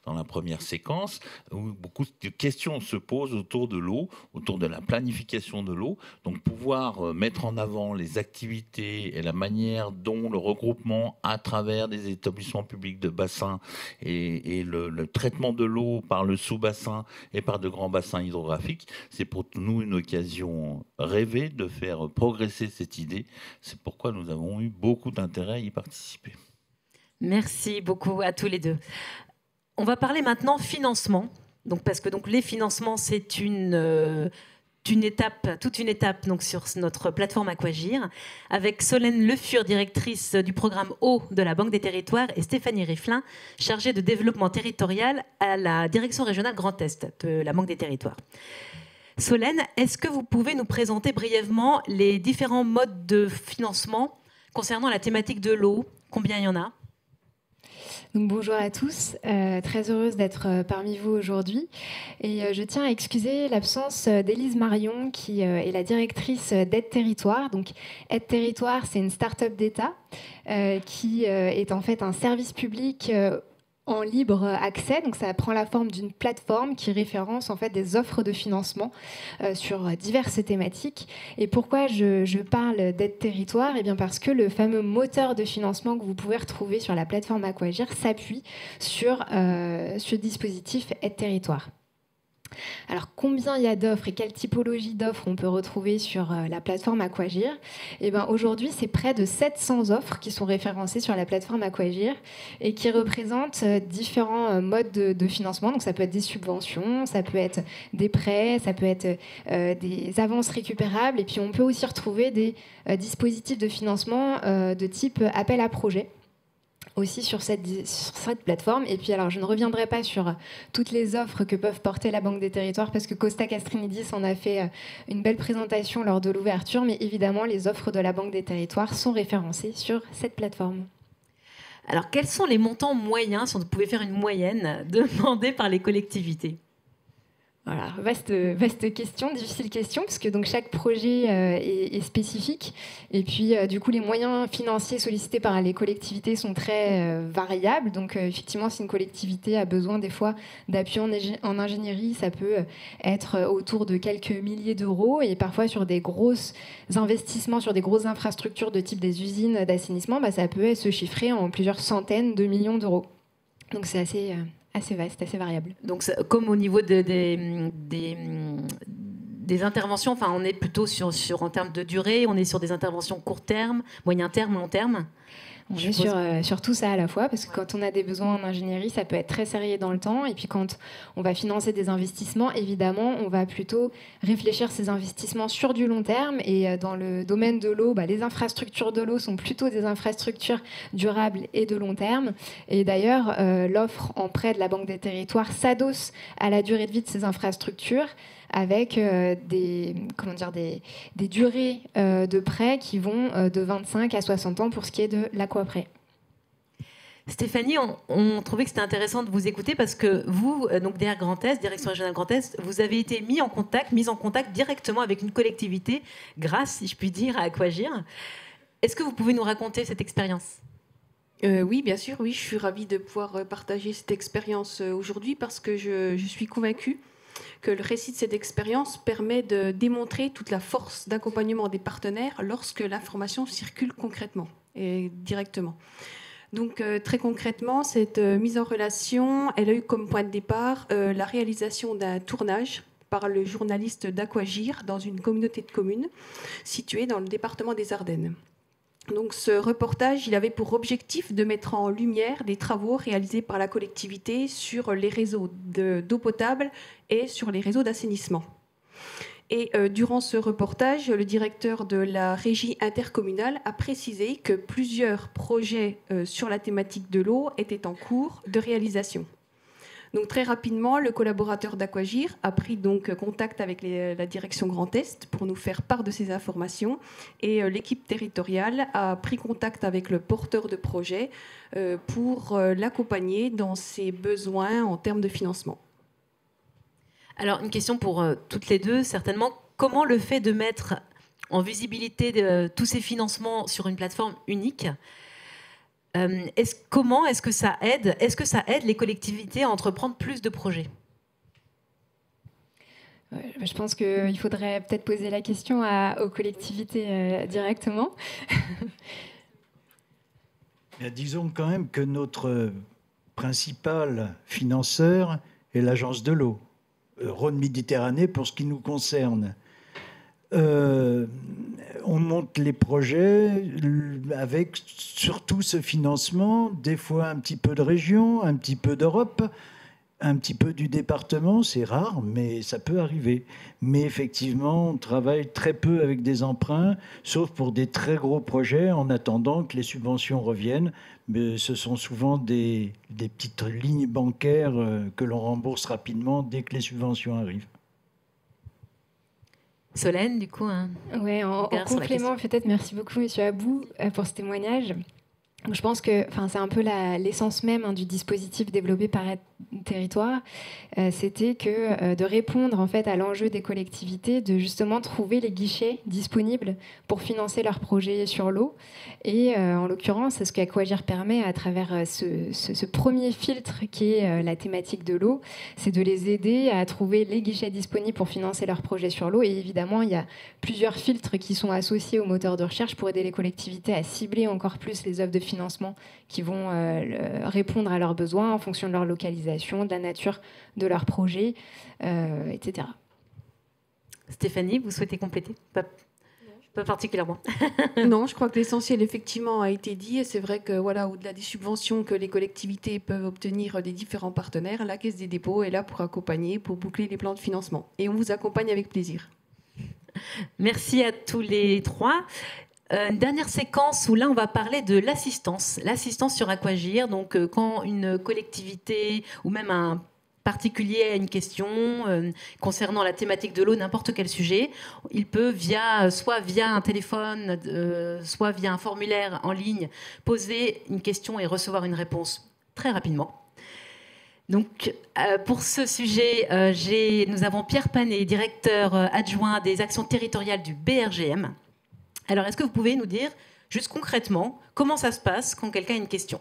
dans la première séquence, où beaucoup de questions se posent autour de l'eau, autour de la planification de l'eau. Donc pouvoir mettre en avant les activités et la manière dont le regroupement à travers des établissements publics de bassin et le traitement de l'eau par le sous-bassin et par de grands bassins hydrographiques, c'est pour nous une occasion rêvée de faire progresser cette idée. C'est pourquoi nous avons eu beaucoup d'intérêt à y participer. Merci beaucoup à tous les deux. On va parler maintenant financement. Parce que les financements, c'est toute une étape donc, sur notre plateforme Aquagir, avec Solène Le Fur, directrice du programme Eau de la Banque des Territoires, et Stéphanie Riflin, chargée de développement territorial à la direction régionale Grand Est de la Banque des Territoires. Solène, est-ce que vous pouvez nous présenter brièvement les différents modes de financement concernant la thématique de l'eau? Combien il y en a? Donc, bonjour à tous, très heureuse d'être parmi vous aujourd'hui. Et je tiens à excuser l'absence d'Élise Marion, qui est la directrice d'Aide Territoire. Donc, Aide Territoire, c'est une start-up d'État qui est en fait un service public en libre accès. Donc ça prend la forme d'une plateforme qui référence en fait des offres de financement sur diverses thématiques. Et pourquoi je parle d'Aide Territoire? Eh bien parce que le fameux moteur de financement que vous pouvez retrouver sur la plateforme Aquagir s'appuie sur ce dispositif Aide Territoire. Alors, combien il y a d'offres et quelle typologie d'offres on peut retrouver sur la plateforme Aquagir? Eh bien, aujourd'hui, c'est près de 700 offres qui sont référencées sur la plateforme Aquagir et qui représentent différents modes de financement. Donc, ça peut être des subventions, ça peut être des prêts, ça peut être des avances récupérables. Et puis, on peut aussi retrouver des dispositifs de financement de type appel à projet aussi sur cette plateforme. Et puis alors je ne reviendrai pas sur toutes les offres que peuvent porter la Banque des Territoires parce que Costa Castrinidis en a fait une belle présentation lors de l'ouverture, mais évidemment les offres de la Banque des Territoires sont référencées sur cette plateforme. Alors quels sont les montants moyens, si on pouvait faire une moyenne, demandés par les collectivités? Voilà, vaste question, difficile question, parce que donc chaque projet est spécifique. Et puis, du coup, les moyens financiers sollicités par les collectivités sont très variables. Donc, effectivement, si une collectivité a besoin des fois d'appui en ingénierie, ça peut être autour de quelques milliers d'euros. Et parfois, sur des gros investissements, sur des grosses infrastructures de type des usines d'assainissement, ça peut se chiffrer en plusieurs centaines de millions d'euros. Donc, c'est assez vaste, assez variable. Donc, comme au niveau des interventions, enfin, on est plutôt en termes de durée, on est sur des interventions court terme, moyen terme, long terme. On est sur tout ça à la fois, parce que quand on a des besoins en ingénierie, ça peut être très serré dans le temps. Et puis quand on va financer des investissements, évidemment, on va plutôt réfléchir ces investissements sur du long terme. Et dans le domaine de l'eau, les infrastructures de l'eau sont plutôt des infrastructures durables et de long terme. Et d'ailleurs, l'offre en prêt de la Banque des Territoires s'adosse à la durée de vie de ces infrastructures, avec des durées de prêt qui vont de 25 à 60 ans pour ce qui est de l'aquaprêt. Stéphanie, on trouvait que c'était intéressant de vous écouter parce que vous, donc DR Grand Est, Direction Régionale Grand Est, vous avez été mise en contact directement avec une collectivité grâce, si je puis dire, à Aquagir. Est-ce que vous pouvez nous raconter cette expérience ? Oui, bien sûr, oui, je suis ravie de pouvoir partager cette expérience aujourd'hui parce que je suis convaincue que le récit de cette expérience permet de démontrer toute la force d'accompagnement des partenaires lorsque l'information circule concrètement et directement. Donc très concrètement, cette mise en relation, elle a eu comme point de départ la réalisation d'un tournage par le journaliste d'Aquagir dans une communauté de communes située dans le département des Ardennes. Donc ce reportage, il avait pour objectif de mettre en lumière des travaux réalisés par la collectivité sur les réseaux d'eau potable et sur les réseaux d'assainissement. Et durant ce reportage, le directeur de la régie intercommunale a précisé que plusieurs projets sur la thématique de l'eau étaient en cours de réalisation. Donc très rapidement, le collaborateur d'Aquagir a pris donc contact avec la direction Grand Est pour nous faire part de ces informations, et l'équipe territoriale a pris contact avec le porteur de projet pour l'accompagner dans ses besoins en termes de financement. Alors une question pour toutes les deux, certainement. Comment le fait de mettre en visibilité tous ces financements sur une plateforme unique, comment est-ce que ça aide les collectivités à entreprendre plus de projets? Je pense qu'il faudrait peut-être poser la question aux collectivités directement. Disons quand même que notre principal financeur est l'Agence de l'eau, Rhône-Méditerranée pour ce qui nous concerne. On monte les projets avec surtout ce financement, des fois un petit peu de région, un petit peu d'Europe, un petit peu du département, c'est rare, mais ça peut arriver. Mais effectivement, on travaille très peu avec des emprunts, sauf pour des très gros projets, en attendant que les subventions reviennent. Mais ce sont souvent des petites lignes bancaires que l'on rembourse rapidement dès que les subventions arrivent. Solène, du coup, ouais, en complément, peut-être, merci beaucoup, Monsieur Abou, pour ce témoignage. Je pense que c'est un peu l'essence même du dispositif développé par Territoire, c'était que de répondre en fait à l'enjeu des collectivités, de justement trouver les guichets disponibles pour financer leurs projets sur l'eau. Et en l'occurrence, c'est ce qu'Aquagir permet à travers ce premier filtre qui est la thématique de l'eau, c'est de les aider à trouver les guichets disponibles pour financer leurs projets sur l'eau. Et évidemment, il y a plusieurs filtres qui sont associés aux moteurs de recherche pour aider les collectivités à cibler encore plus les œuvres de financement qui vont répondre à leurs besoins en fonction de leur localisation, de la nature de leur projet, etc. Stéphanie, vous souhaitez compléter? Pas particulièrement. Non, je crois que l'essentiel effectivement a été dit, et c'est vrai que voilà, au-delà des subventions que les collectivités peuvent obtenir des différents partenaires, la Caisse des dépôts est là pour accompagner, pour boucler les plans de financement. Et on vous accompagne avec plaisir. Merci à tous les trois. Une dernière séquence où là on va parler de l'assistance sur Aquagir. Donc quand une collectivité ou même un particulier a une question concernant la thématique de l'eau, n'importe quel sujet, il peut soit via un téléphone, soit via un formulaire en ligne, poser une question et recevoir une réponse très rapidement. Donc, pour ce sujet, nous avons Pierre Panet, directeur adjoint des actions territoriales du BRGM. Alors, est-ce que vous pouvez nous dire, juste concrètement, comment ça se passe quand quelqu'un a une question ?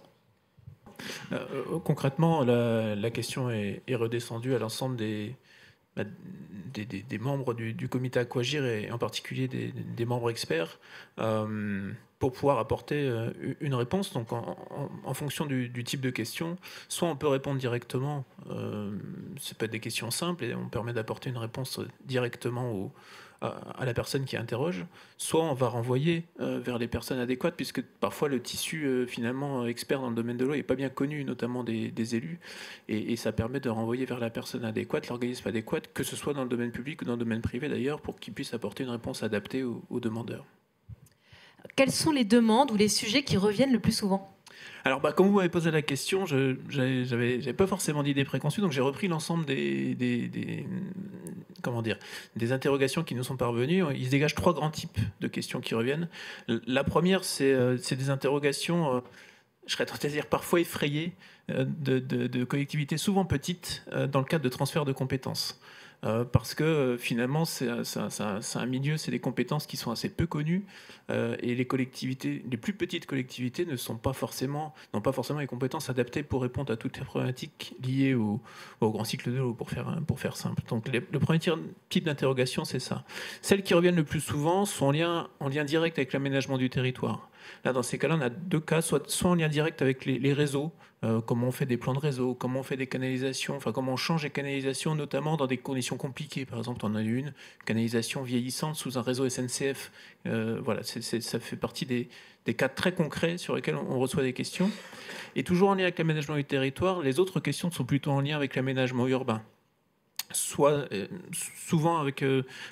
Concrètement, la question est redescendue à l'ensemble des membres du comité Aquagir, et en particulier des membres experts, pour pouvoir apporter une réponse. Donc, en fonction du type de question, soit on peut répondre directement, ça peut être des questions simples, et on permet d'apporter une réponse directement à la personne qui interroge, soit on va renvoyer vers les personnes adéquates, puisque parfois le tissu finalement expert dans le domaine de l'eau n'est pas bien connu, notamment des élus, et ça permet de renvoyer vers la personne adéquate, l'organisme adéquat, que ce soit dans le domaine public ou dans le domaine privé d'ailleurs, pour qu'il puisse apporter une réponse adaptée aux demandeurs. Quelles sont les demandes ou les sujets qui reviennent le plus souvent ? Alors, comme vous m'avez posé la question, j'avais pas forcément d'idées préconçues, donc j'ai repris l'ensemble des interrogations qui nous sont parvenues. Il se dégage 3 grands types de questions qui reviennent. La première, c'est des interrogations, je serais tenté de dire parfois effrayées, de collectivités souvent petites dans le cadre de transfert de compétences. Parce que finalement, c'est un milieu, c'est des compétences qui sont assez peu connues, et les plus petites collectivités n'ont pas forcément les compétences adaptées pour répondre à toutes les problématiques liées au grand cycle de l'eau, pour faire simple. Donc le premier type d'interrogation, c'est ça. Celles qui reviennent le plus souvent sont en lien direct avec l'aménagement du territoire. Là, dans ces cas-là, on a deux cas, soit en lien direct avec les réseaux, comment on fait des plans de réseau, comment on fait des canalisations, enfin comment on change les canalisations, notamment dans des conditions compliquées. Par exemple, on a eu une canalisation vieillissante sous un réseau SNCF. Voilà, ça fait partie des cas très concrets sur lesquels on reçoit des questions. Et toujours en lien avec l'aménagement du territoire, les autres questions sont plutôt en lien avec l'aménagement urbain. Souvent avec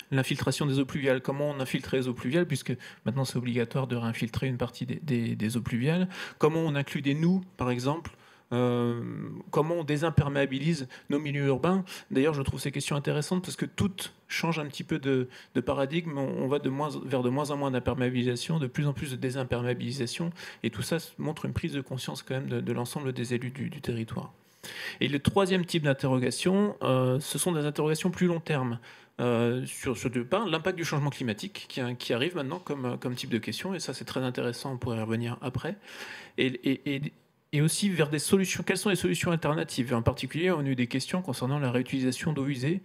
l'infiltration des eaux pluviales. Comment on infiltre les eaux pluviales, puisque maintenant c'est obligatoire de réinfiltrer une partie des eaux pluviales. Comment on inclut des noues, par exemple. Comment on désimperméabilise nos milieux urbains. D'ailleurs, je trouve ces questions intéressantes parce que toutes changent un petit peu de paradigme. On va vers de moins en moins d'imperméabilisation, de plus en plus de désimperméabilisation. Et tout ça montre une prise de conscience quand même de l'ensemble des élus du territoire. Et le troisième type d'interrogation, ce sont des interrogations plus long terme. Sur l'impact du changement climatique qui arrive maintenant comme type de question. Et ça, c'est très intéressant. On pourrait y revenir après. Et aussi vers des solutions. Quelles sont les solutions alternatives? En particulier, on a eu des questions concernant la réutilisation d'eau usée,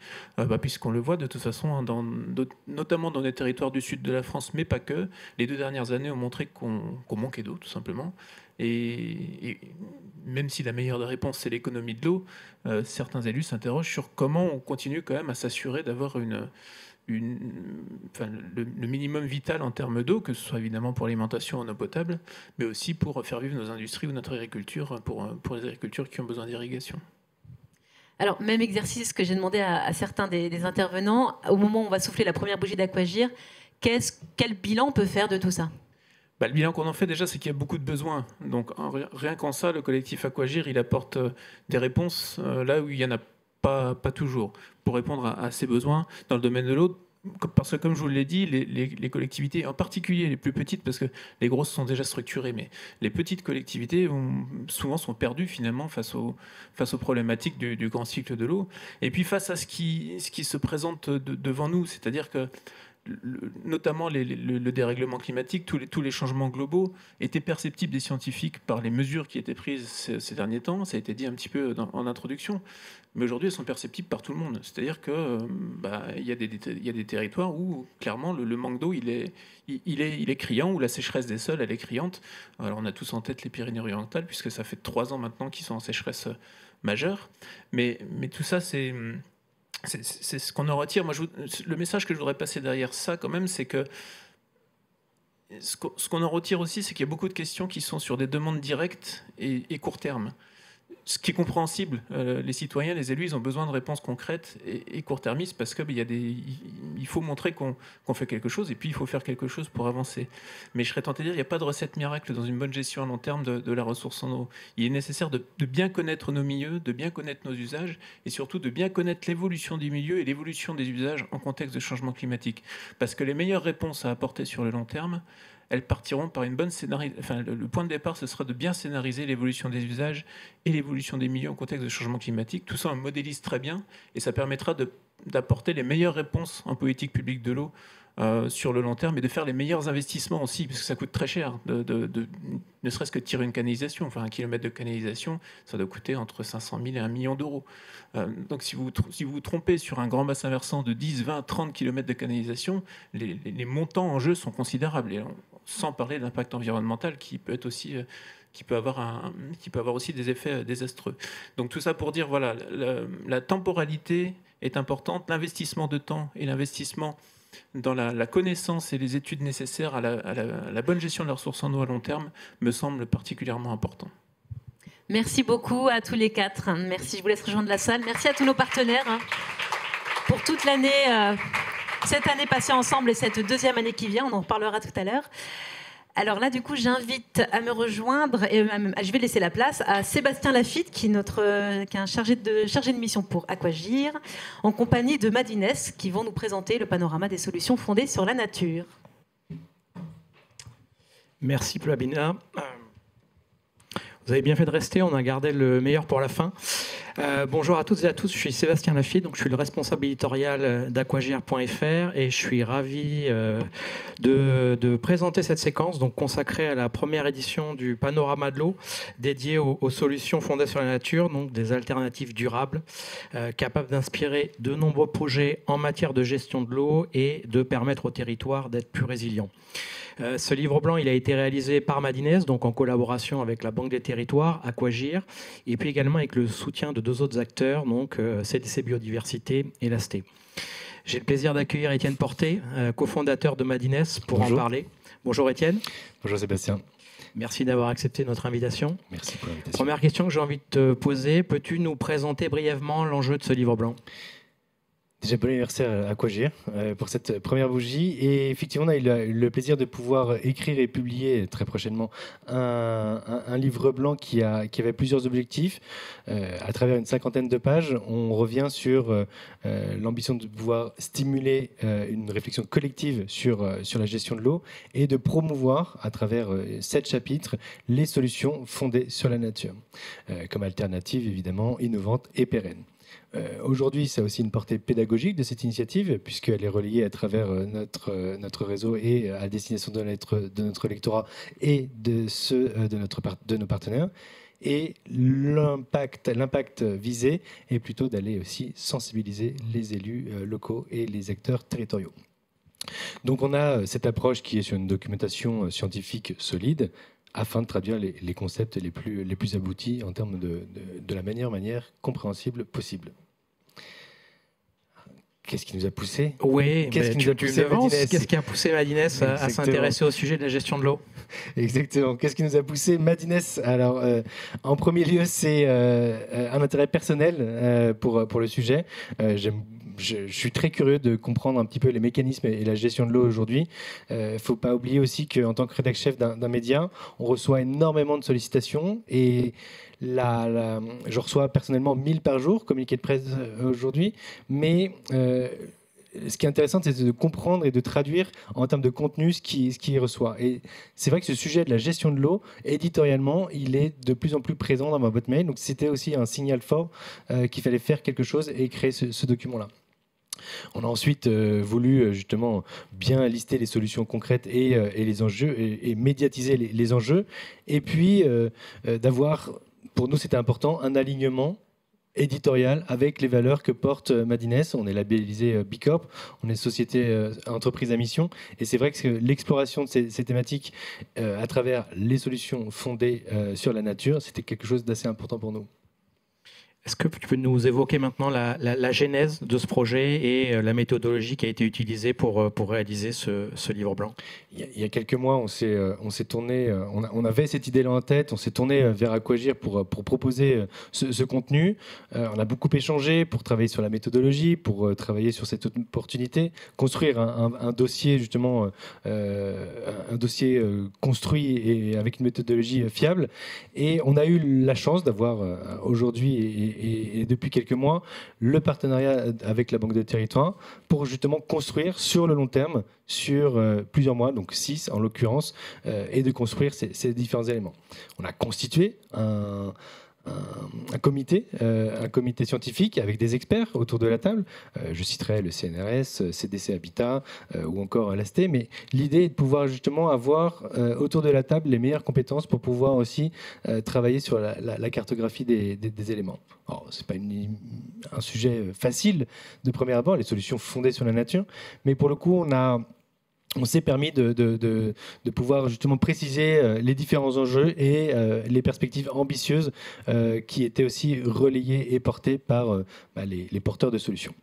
puisqu'on le voit de toute façon, notamment dans les territoires du sud de la France, mais pas que. Les 2 dernières années ont montré qu'on manquait d'eau, tout simplement. Et même si la meilleure des réponses, c'est l'économie de l'eau, certains élus s'interrogent sur comment on continue quand même à s'assurer d'avoir le minimum vital en termes d'eau, que ce soit évidemment pour l'alimentation en eau potable, mais aussi pour faire vivre nos industries ou notre agriculture, pour les agricultures qui ont besoin d'irrigation. Alors, même exercice que j'ai demandé à certains des intervenants, au moment où on va souffler la première bougie d'Aquagir, quel bilan on peut faire de tout ça? Le bilan qu'on en fait déjà, c'est qu'il y a beaucoup de besoins. Donc rien qu'en ça, le collectif Aquagir, il apporte des réponses là où il n'y en a pas toujours, pour répondre à ces besoins dans le domaine de l'eau. Parce que, comme je vous l'ai dit, les collectivités, en particulier les plus petites, parce que les grosses sont déjà structurées, mais les petites collectivités souvent sont perdues finalement face aux problématiques du grand cycle de l'eau. Et puis face à ce qui se présente devant nous, c'est-à-dire que notamment le dérèglement climatique, tous les changements globaux étaient perceptibles des scientifiques par les mesures qui étaient prises ces derniers temps. Ça a été dit un petit peu en introduction. Mais aujourd'hui, elles sont perceptibles par tout le monde. C'est-à-dire qu'il y a des territoires où, clairement, le manque d'eau, il est criant, où la sécheresse des sols, elle est criante. Alors, on a tous en tête les Pyrénées-Orientales, puisque ça fait 3 ans maintenant qu'ils sont en sécheresse majeure. Mais tout ça, c'est ce qu'on en retire. Moi, le message que je voudrais passer derrière ça, quand même, c'est que ce qu'on en retire aussi, c'est qu'il y a beaucoup de questions qui sont sur des demandes directes et court terme. Ce qui est compréhensible, les citoyens, les élus, ils ont besoin de réponses concrètes et court-termistes parce qu'il faut montrer qu'on fait quelque chose et puis il faut faire quelque chose pour avancer. Mais je serais tenté de dire qu'il n'y a pas de recette miracle dans une bonne gestion à long terme de la ressource en eau. Il est nécessaire de bien connaître nos milieux, de bien connaître nos usages et surtout de bien connaître l'évolution des milieux et l'évolution des usages en contexte de changement climatique. Parce que les meilleures réponses à apporter sur le long terme, elles partiront par une bonne scénarisation. Enfin, le point de départ, ce sera de bien scénariser l'évolution des usages et l'évolution des milieux en contexte de changement climatique. Tout ça, on modélise très bien et ça permettra d'apporter les meilleures réponses en politique publique de l'eau sur le long terme et de faire les meilleurs investissements aussi, parce que ça coûte très cher, ne serait-ce que de tirer une canalisation. Enfin, 1 kilomètre de canalisation, ça doit coûter entre 500 000 et 1 million d'euros. Donc si vous vous trompez sur un grand bassin versant de 10, 20, 30 kilomètres de canalisation, les montants en jeu sont considérables. Et sans parler de l'impact environnemental qui peut avoir aussi des effets désastreux. Donc tout ça pour dire, voilà, la temporalité est importante, l'investissement de temps et l'investissement dans la connaissance et les études nécessaires à la bonne gestion de la ressource en eau à long terme me semble particulièrement important. Merci beaucoup à tous les 4. Merci, je vous laisse rejoindre la salle. Merci à tous nos partenaires pour toute l'année, cette année passée ensemble et cette 2e année qui vient. On en reparlera tout à l'heure. Alors là, du coup, j'invite à me rejoindre et je vais laisser la place à Sébastien Lafitte, qui est un chargé de mission pour Aquagir, en compagnie de Madines, qui vont nous présenter le panorama des solutions fondées sur la nature. Merci Plabina. Vous avez bien fait de rester, on a gardé le meilleur pour la fin. Bonjour à toutes et à tous, je suis Sébastien Lafitte, donc je suis le responsable éditorial d'Aquagir.fr et je suis ravi de présenter cette séquence donc consacrée à la première édition du Panorama de l'eau dédié aux solutions fondées sur la nature, donc des alternatives durables capables d'inspirer de nombreux projets en matière de gestion de l'eau et de permettre au territoire d'être plus résilient. Ce livre blanc, il a été réalisé par Madines, donc en collaboration avec la Banque des Territoires, Aquagir, et puis également avec le soutien de 2 autres acteurs, donc CDC Biodiversité et l'ASTE. J'ai le plaisir d'accueillir Étienne Porté, cofondateur de Madines, pour en parler. Bonjour Étienne. Bonjour Sébastien. Merci d'avoir accepté notre invitation. Merci pour l'invitation. Première question que j'ai envie de te poser, peux-tu nous présenter brièvement l'enjeu de ce livre blanc ? Déjà, bon anniversaire à Aquagir pour cette première bougie. Et effectivement, on a eu le plaisir de pouvoir écrire et publier très prochainement un livre blanc qui avait plusieurs objectifs. À travers une 50aine de pages, on revient sur l'ambition de pouvoir stimuler une réflexion collective sur la gestion de l'eau et de promouvoir, à travers 7 chapitres, les solutions fondées sur la nature, comme alternative évidemment innovantes et pérennes. Aujourd'hui, ça a aussi une portée pédagogique de cette initiative, puisqu'elle est relayée à travers notre réseau et à destination de notre lectorat et de ceux de nos partenaires. Et l'impact visé est plutôt d'aller aussi sensibiliser les élus locaux et les acteurs territoriaux. Donc on a cette approche qui est sur une documentation scientifique solide, afin de traduire les concepts les plus aboutis en termes de la manière compréhensible possible. Qu'est-ce qui nous a poussé ? Oui, qu'est-ce qui a poussé Madines à s'intéresser au sujet de la gestion de l'eau ? Exactement. Qu'est-ce qui nous a poussé Madines ? Alors, en premier lieu, c'est un intérêt personnel pour le sujet. Je suis très curieux de comprendre un petit peu les mécanismes et la gestion de l'eau aujourd'hui. Il ne faut pas oublier aussi qu'en tant que rédacteur-chef d'un média, on reçoit énormément de sollicitations et je reçois personnellement 1000 par jour, communiqués de presse aujourd'hui, mais ce qui est intéressant, c'est de comprendre et de traduire en termes de contenu ce qui reçoit. Et c'est vrai que ce sujet de la gestion de l'eau, éditorialement, il est de plus en plus présent dans ma boîte mail. Donc c'était aussi un signal fort qu'il fallait faire quelque chose et créer ce document-là. On a ensuite voulu justement bien lister les solutions concrètes et les enjeux et médiatiser les enjeux. Et puis d'avoir, pour nous c'était important, un alignement éditorial avec les valeurs que porte Madines. On est labellisé B Corp, on est société entreprise à mission. Et c'est vrai que l'exploration de ces thématiques à travers les solutions fondées sur la nature, c'était quelque chose d'assez important pour nous. Est-ce que tu peux nous évoquer maintenant la genèse de ce projet et la méthodologie qui a été utilisée pour réaliser ce livre blanc ? Il y a quelques mois, on s'est tourné, on avait cette idée-là en tête, on s'est tourné vers Aquagir pour proposer ce contenu. On a beaucoup échangé pour travailler sur la méthodologie, pour travailler sur cette opportunité, construire un dossier justement, un dossier construit et avec une méthodologie fiable. Et on a eu la chance d'avoir aujourd'hui et depuis quelques mois, le partenariat avec la Banque des Territoires pour justement construire sur le long terme, sur plusieurs mois, donc 6 en l'occurrence, et de construire ces différents éléments. On a constitué un comité scientifique avec des experts autour de la table. Je citerai le CNRS, CDC Habitat ou encore l'ASTE, mais l'idée est de pouvoir justement avoir autour de la table les meilleures compétences pour pouvoir aussi travailler sur la cartographie des éléments. Alors, ce n'est pas un sujet facile de premier abord, les solutions fondées sur la nature, mais pour le coup, on s'est permis de pouvoir justement préciser les différents enjeux et les perspectives ambitieuses qui étaient aussi relayées et portées par les porteurs de solutions.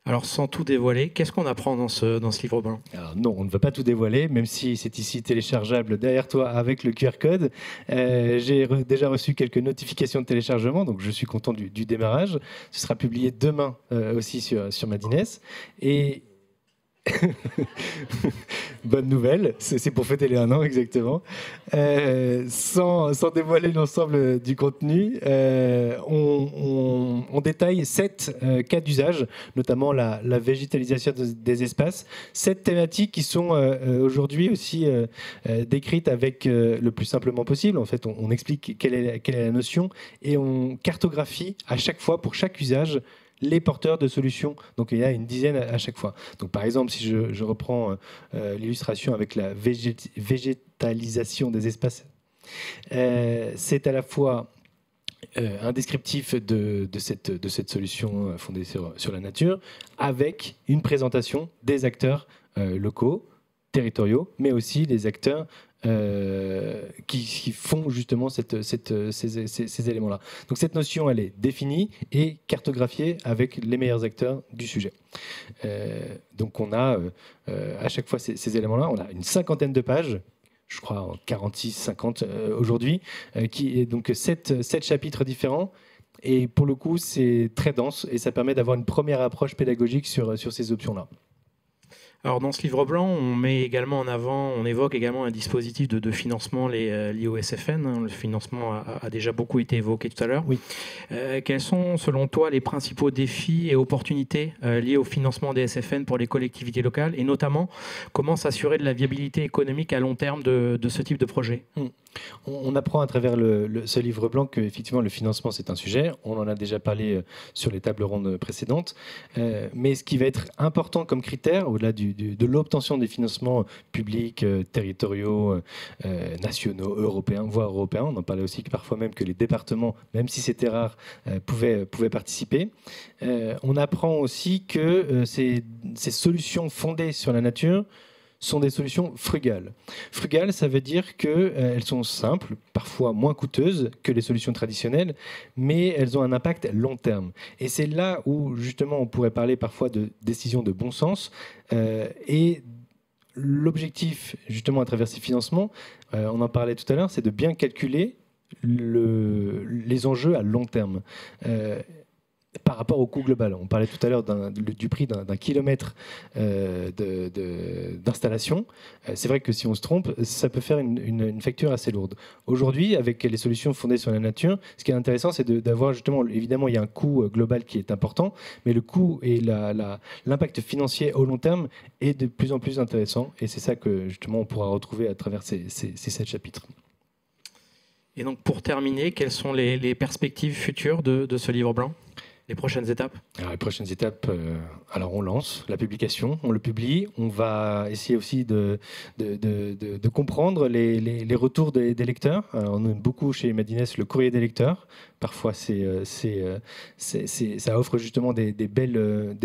Alors, sans tout dévoiler, qu'est-ce qu'on apprend dans ce livre blanc ? Alors non, on ne va pas tout dévoiler, même si c'est ici téléchargeable derrière toi avec le QR code. J'ai déjà reçu quelques notifications de téléchargement, donc je suis content du démarrage. Ce sera publié demain aussi sur Madines. Et Bonne nouvelle, c'est pour fêter les 1 an exactement. Sans dévoiler l'ensemble du contenu, on détaille 7 cas d'usage, notamment la végétalisation des espaces. 7 thématiques qui sont aujourd'hui aussi décrites avec le plus simplement possible. En fait, on explique quelle est la notion et on cartographie à chaque fois, pour chaque usage, les porteurs de solutions. Donc il y a une dizaine à chaque fois. Donc par exemple, si je reprends l'illustration avec la végétalisation des espaces, c'est à la fois un descriptif de cette solution fondée sur la nature, avec une présentation des acteurs locaux, territoriaux, mais aussi des acteurs qui font justement ces éléments-là. Donc cette notion, elle est définie et cartographiée avec les meilleurs acteurs du sujet. Donc on a à chaque fois ces éléments-là, on a une 50aine de pages, je crois 46, 50 aujourd'hui, qui est donc 7 chapitres différents. Et pour le coup, c'est très dense et ça permet d'avoir une première approche pédagogique sur ces options-là. Alors dans ce livre blanc, on évoque également un dispositif de financement lié au SFN. Le financement a déjà beaucoup été évoqué tout à l'heure. Oui. Quels sont, selon toi, les principaux défis et opportunités liés au financement des SFN pour les collectivités locales, et notamment comment s'assurer de la viabilité économique à long terme de ce type de projet ? On apprend à travers ce livre blanc qu'effectivement le financement c'est un sujet. On en a déjà parlé sur les tables rondes précédentes. Mais ce qui va être important comme critère, au-delà de l'obtention des financements publics, territoriaux, nationaux, européens, voire européens, on en parlait aussi parfois même que les départements, même si c'était rare, pouvaient participer. On apprend aussi que ces solutions fondées sur la nature sont des solutions frugales. Frugales, ça veut dire qu'elles sont simples, parfois moins coûteuses que les solutions traditionnelles, mais elles ont un impact long terme. Et c'est là où, justement, on pourrait parler parfois de décisions de bon sens. Et l'objectif, justement, à travers ces financements, on en parlait tout à l'heure, c'est de bien calculer les enjeux à long terme. Par rapport au coût global. On parlait tout à l'heure du prix d'un kilomètre d'installation. C'est vrai que si on se trompe, ça peut faire une facture assez lourde. Aujourd'hui, avec les solutions fondées sur la nature, ce qui est intéressant, c'est d'avoir justement, évidemment, il y a un coût global qui est important, mais le coût et l'impact financier au long terme est de plus en plus intéressant. Et c'est ça que justement on pourra retrouver à travers ces 7 chapitres. Et donc pour terminer, quelles sont les perspectives futures de ce livre blanc ? Les prochaines étapes ? Alors, les prochaines étapes, alors on lance la publication, on le publie, on va essayer aussi de comprendre les retours des lecteurs. Alors, on aime beaucoup chez Madines le courrier des lecteurs. Parfois, ça offre justement des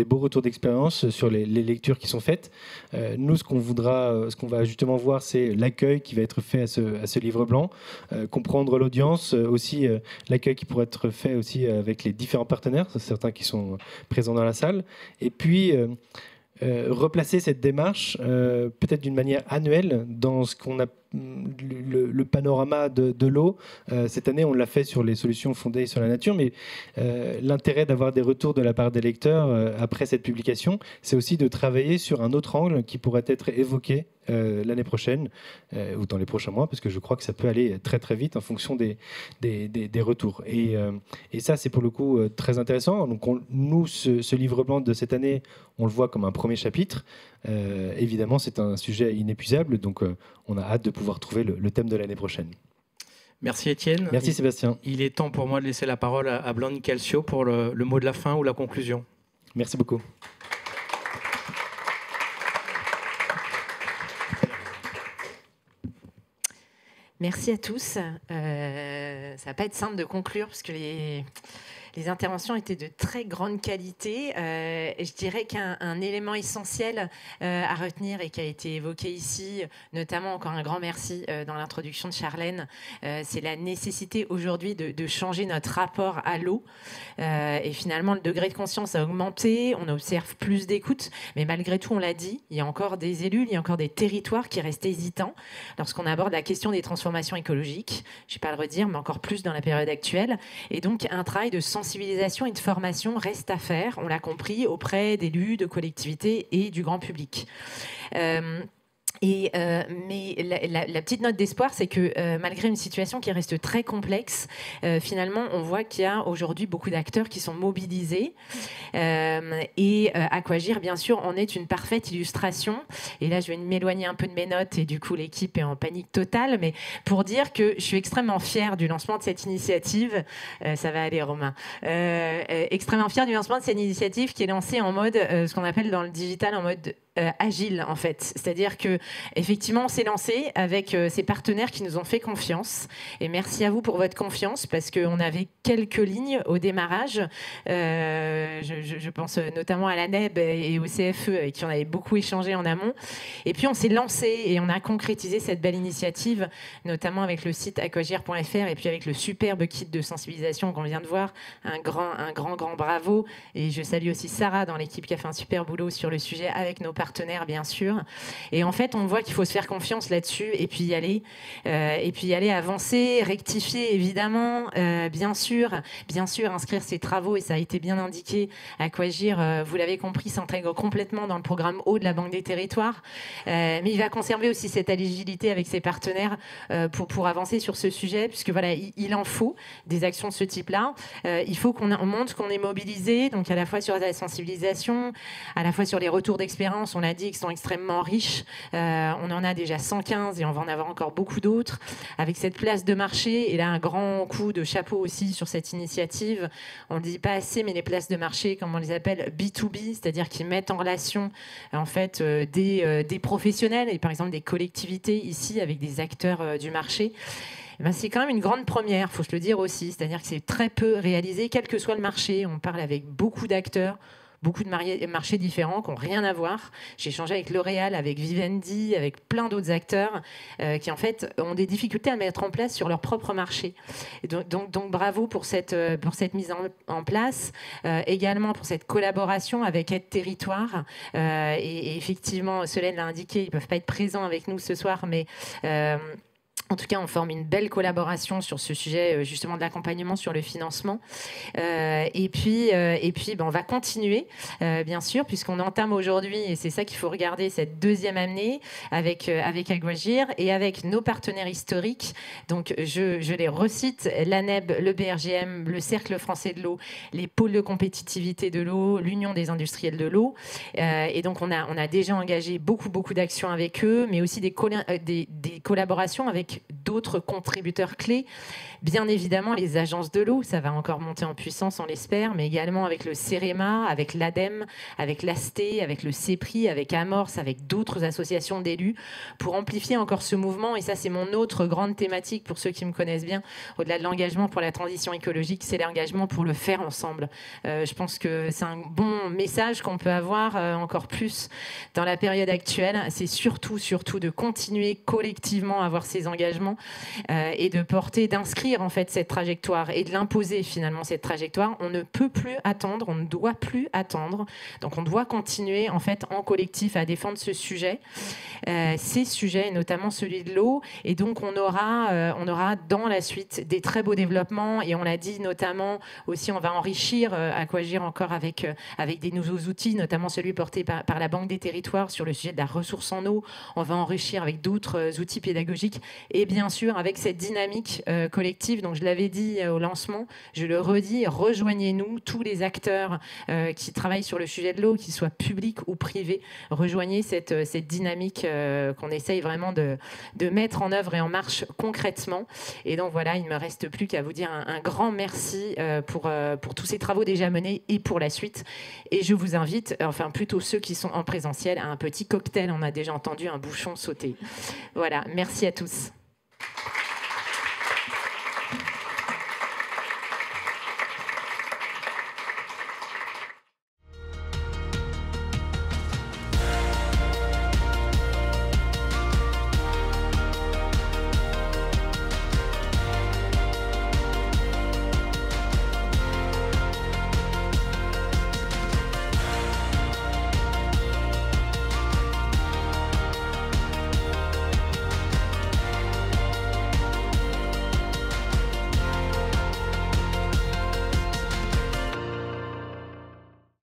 beaux retours d'expérience sur les lectures qui sont faites. Nous, ce qu'on va justement voir, c'est l'accueil qui va être fait à ce livre blanc, comprendre l'audience, aussi l'accueil qui pourrait être fait aussi avec les différents partenaires, certains qui sont présents dans la salle, et puis replacer cette démarche peut-être d'une manière annuelle dans ce qu'on a le panorama de l'eau. Cette année, on l'a fait sur les solutions fondées sur la nature, mais l'intérêt d'avoir des retours de la part des lecteurs après cette publication, c'est aussi de travailler sur un autre angle qui pourrait être évoqué l'année prochaine ou dans les prochains mois, parce que je crois que ça peut aller très très vite en fonction des retours. Et ça, c'est pour le coup très intéressant. Donc nous, ce livre blanc de cette année, on le voit comme un premier chapitre. Évidemment, c'est un sujet inépuisable, donc on a hâte de pouvoir trouver le thème de l'année prochaine. Merci Étienne. Merci Sébastien. Il est temps pour moi de laisser la parole à Blandy Calcio pour le mot de la fin ou la conclusion. Merci beaucoup. Merci à tous. Ça va pas être simple de conclure parce que les interventions étaient de très grande qualité. Et je dirais qu'un élément essentiel à retenir et qui a été évoqué ici, notamment encore un grand merci dans l'introduction de Charlène, c'est la nécessité aujourd'hui de changer notre rapport à l'eau. Et finalement, le degré de conscience a augmenté, on observe plus d'écoute, mais malgré tout, on l'a dit, il y a encore des élus, il y a encore des territoires qui restent hésitants lorsqu'on aborde la question des transformations écologiques. Je ne vais pas le redire, mais encore plus dans la période actuelle. Et donc, un travail de sensibilisation sensibilisation et de formation reste à faire, on l'a compris, auprès d'élus, de collectivités et du grand public. Mais la petite note d'espoir, c'est que malgré une situation qui reste très complexe, finalement, on voit qu'il y a aujourd'hui beaucoup d'acteurs qui sont mobilisés. Et Aquagir, bien sûr, en est une parfaite illustration. Et là, je vais m'éloigner un peu de mes notes et du coup, l'équipe est en panique totale. Mais pour dire que je suis extrêmement fière du lancement de cette initiative. Ça va aller, Romain. Extrêmement fière du lancement de cette initiative qui est lancée en mode, ce qu'on appelle dans le digital, en mode agile, en fait. C'est-à-dire que effectivement, on s'est lancé avec ces partenaires qui nous ont fait confiance. Et merci à vous pour votre confiance, parce qu'on avait quelques lignes au démarrage. Je pense notamment à la NEB et au CFE, avec qui on avait beaucoup échangé en amont. Et puis, on s'est lancé et on a concrétisé cette belle initiative, notamment avec le site aquagir.fr et puis avec le superbe kit de sensibilisation qu'on vient de voir. Un grand bravo. Et je salue aussi Sarah dans l'équipe qui a fait un super boulot sur le sujet avec nos partenaires, bien sûr. Et en fait, on voit qu'il faut se faire confiance là-dessus et puis y aller, avancer, rectifier, évidemment, bien sûr, inscrire ses travaux, et ça a été bien indiqué. Aquagir, vous l'avez compris, s'intègre complètement dans le programme Eau de la Banque des Territoires, mais il va conserver aussi cette agilité avec ses partenaires pour avancer sur ce sujet, puisque voilà, il en faut des actions de ce type-là. Il faut qu'on montre qu'on est mobilisé, donc à la fois sur la sensibilisation, à la fois sur les retours d'expérience, on l'a dit, qui sont extrêmement riches. On en a déjà 115 et on va en avoir encore beaucoup d'autres. Avec cette place de marché, et là un grand coup de chapeau aussi sur cette initiative. On ne dit pas assez, mais les places de marché, comme on les appelle, B2B, c'est-à-dire qui mettent en relation en fait des professionnels et par exemple des collectivités ici avec des acteurs du marché. C'est quand même une grande première, il faut se le dire aussi. C'est-à-dire que c'est très peu réalisé, quel que soit le marché. On parle avec beaucoup d'acteurs, beaucoup de marchés différents qui n'ont rien à voir. J'ai échangé avec L'Oréal, avec Vivendi, avec plein d'autres acteurs qui en fait ont des difficultés à mettre en place sur leur propre marché. Et donc bravo pour cette mise en place, également pour cette collaboration avec Aide Territoire. Et effectivement, Solène l'a indiqué, ils ne peuvent pas être présents avec nous ce soir, mais en tout cas, on forme une belle collaboration sur ce sujet, justement, de l'accompagnement sur le financement. Et puis on va continuer, bien sûr, puisqu'on entame aujourd'hui, et c'est ça qu'il faut regarder, cette deuxième année avec Aquagir et avec nos partenaires historiques. Donc, je les recite, l'ANEB, le BRGM, le Cercle français de l'eau, les pôles de compétitivité de l'eau, l'Union des industriels de l'eau. Et donc, on a déjà engagé beaucoup d'actions avec eux, mais aussi des collaborations avec d'autres contributeurs clés. Bien évidemment, les agences de l'eau, ça va encore monter en puissance, on l'espère, mais également avec le CEREMA, avec l'ADEME, avec l'ASTE, avec le CEPRI, avec Amorce, avec d'autres associations d'élus, pour amplifier encore ce mouvement. Et ça, c'est mon autre grande thématique pour ceux qui me connaissent bien. Au-delà de l'engagement pour la transition écologique, c'est l'engagement pour le faire ensemble. Je pense que c'est un bon message qu'on peut avoir encore plus dans la période actuelle. C'est surtout de continuer collectivement à avoir ces engagements et de porter, d'inscrire en fait cette trajectoire et de l'imposer finalement cette trajectoire. On ne peut plus attendre, on ne doit plus attendre. Donc on doit continuer en fait en collectif à défendre ce sujet, ces sujets, notamment celui de l'eau. Et donc on aura dans la suite des très beaux développements. Et on l'a dit notamment aussi, on va enrichir Aquagir encore avec des nouveaux outils, notamment celui porté par la Banque des Territoires sur le sujet de la ressource en eau. On va enrichir avec d'autres outils pédagogiques et bien sûr avec cette dynamique collective. Donc je l'avais dit au lancement, je le redis, rejoignez-nous, tous les acteurs qui travaillent sur le sujet de l'eau, qu'ils soient publics ou privés, rejoignez cette dynamique qu'on essaye vraiment de mettre en œuvre et en marche concrètement. Et donc voilà, il ne me reste plus qu'à vous dire un grand merci pour tous ces travaux déjà menés et pour la suite. Et je vous invite, enfin plutôt ceux qui sont en présentiel, à un petit cocktail. On a déjà entendu un bouchon sauter. Voilà, merci à tous.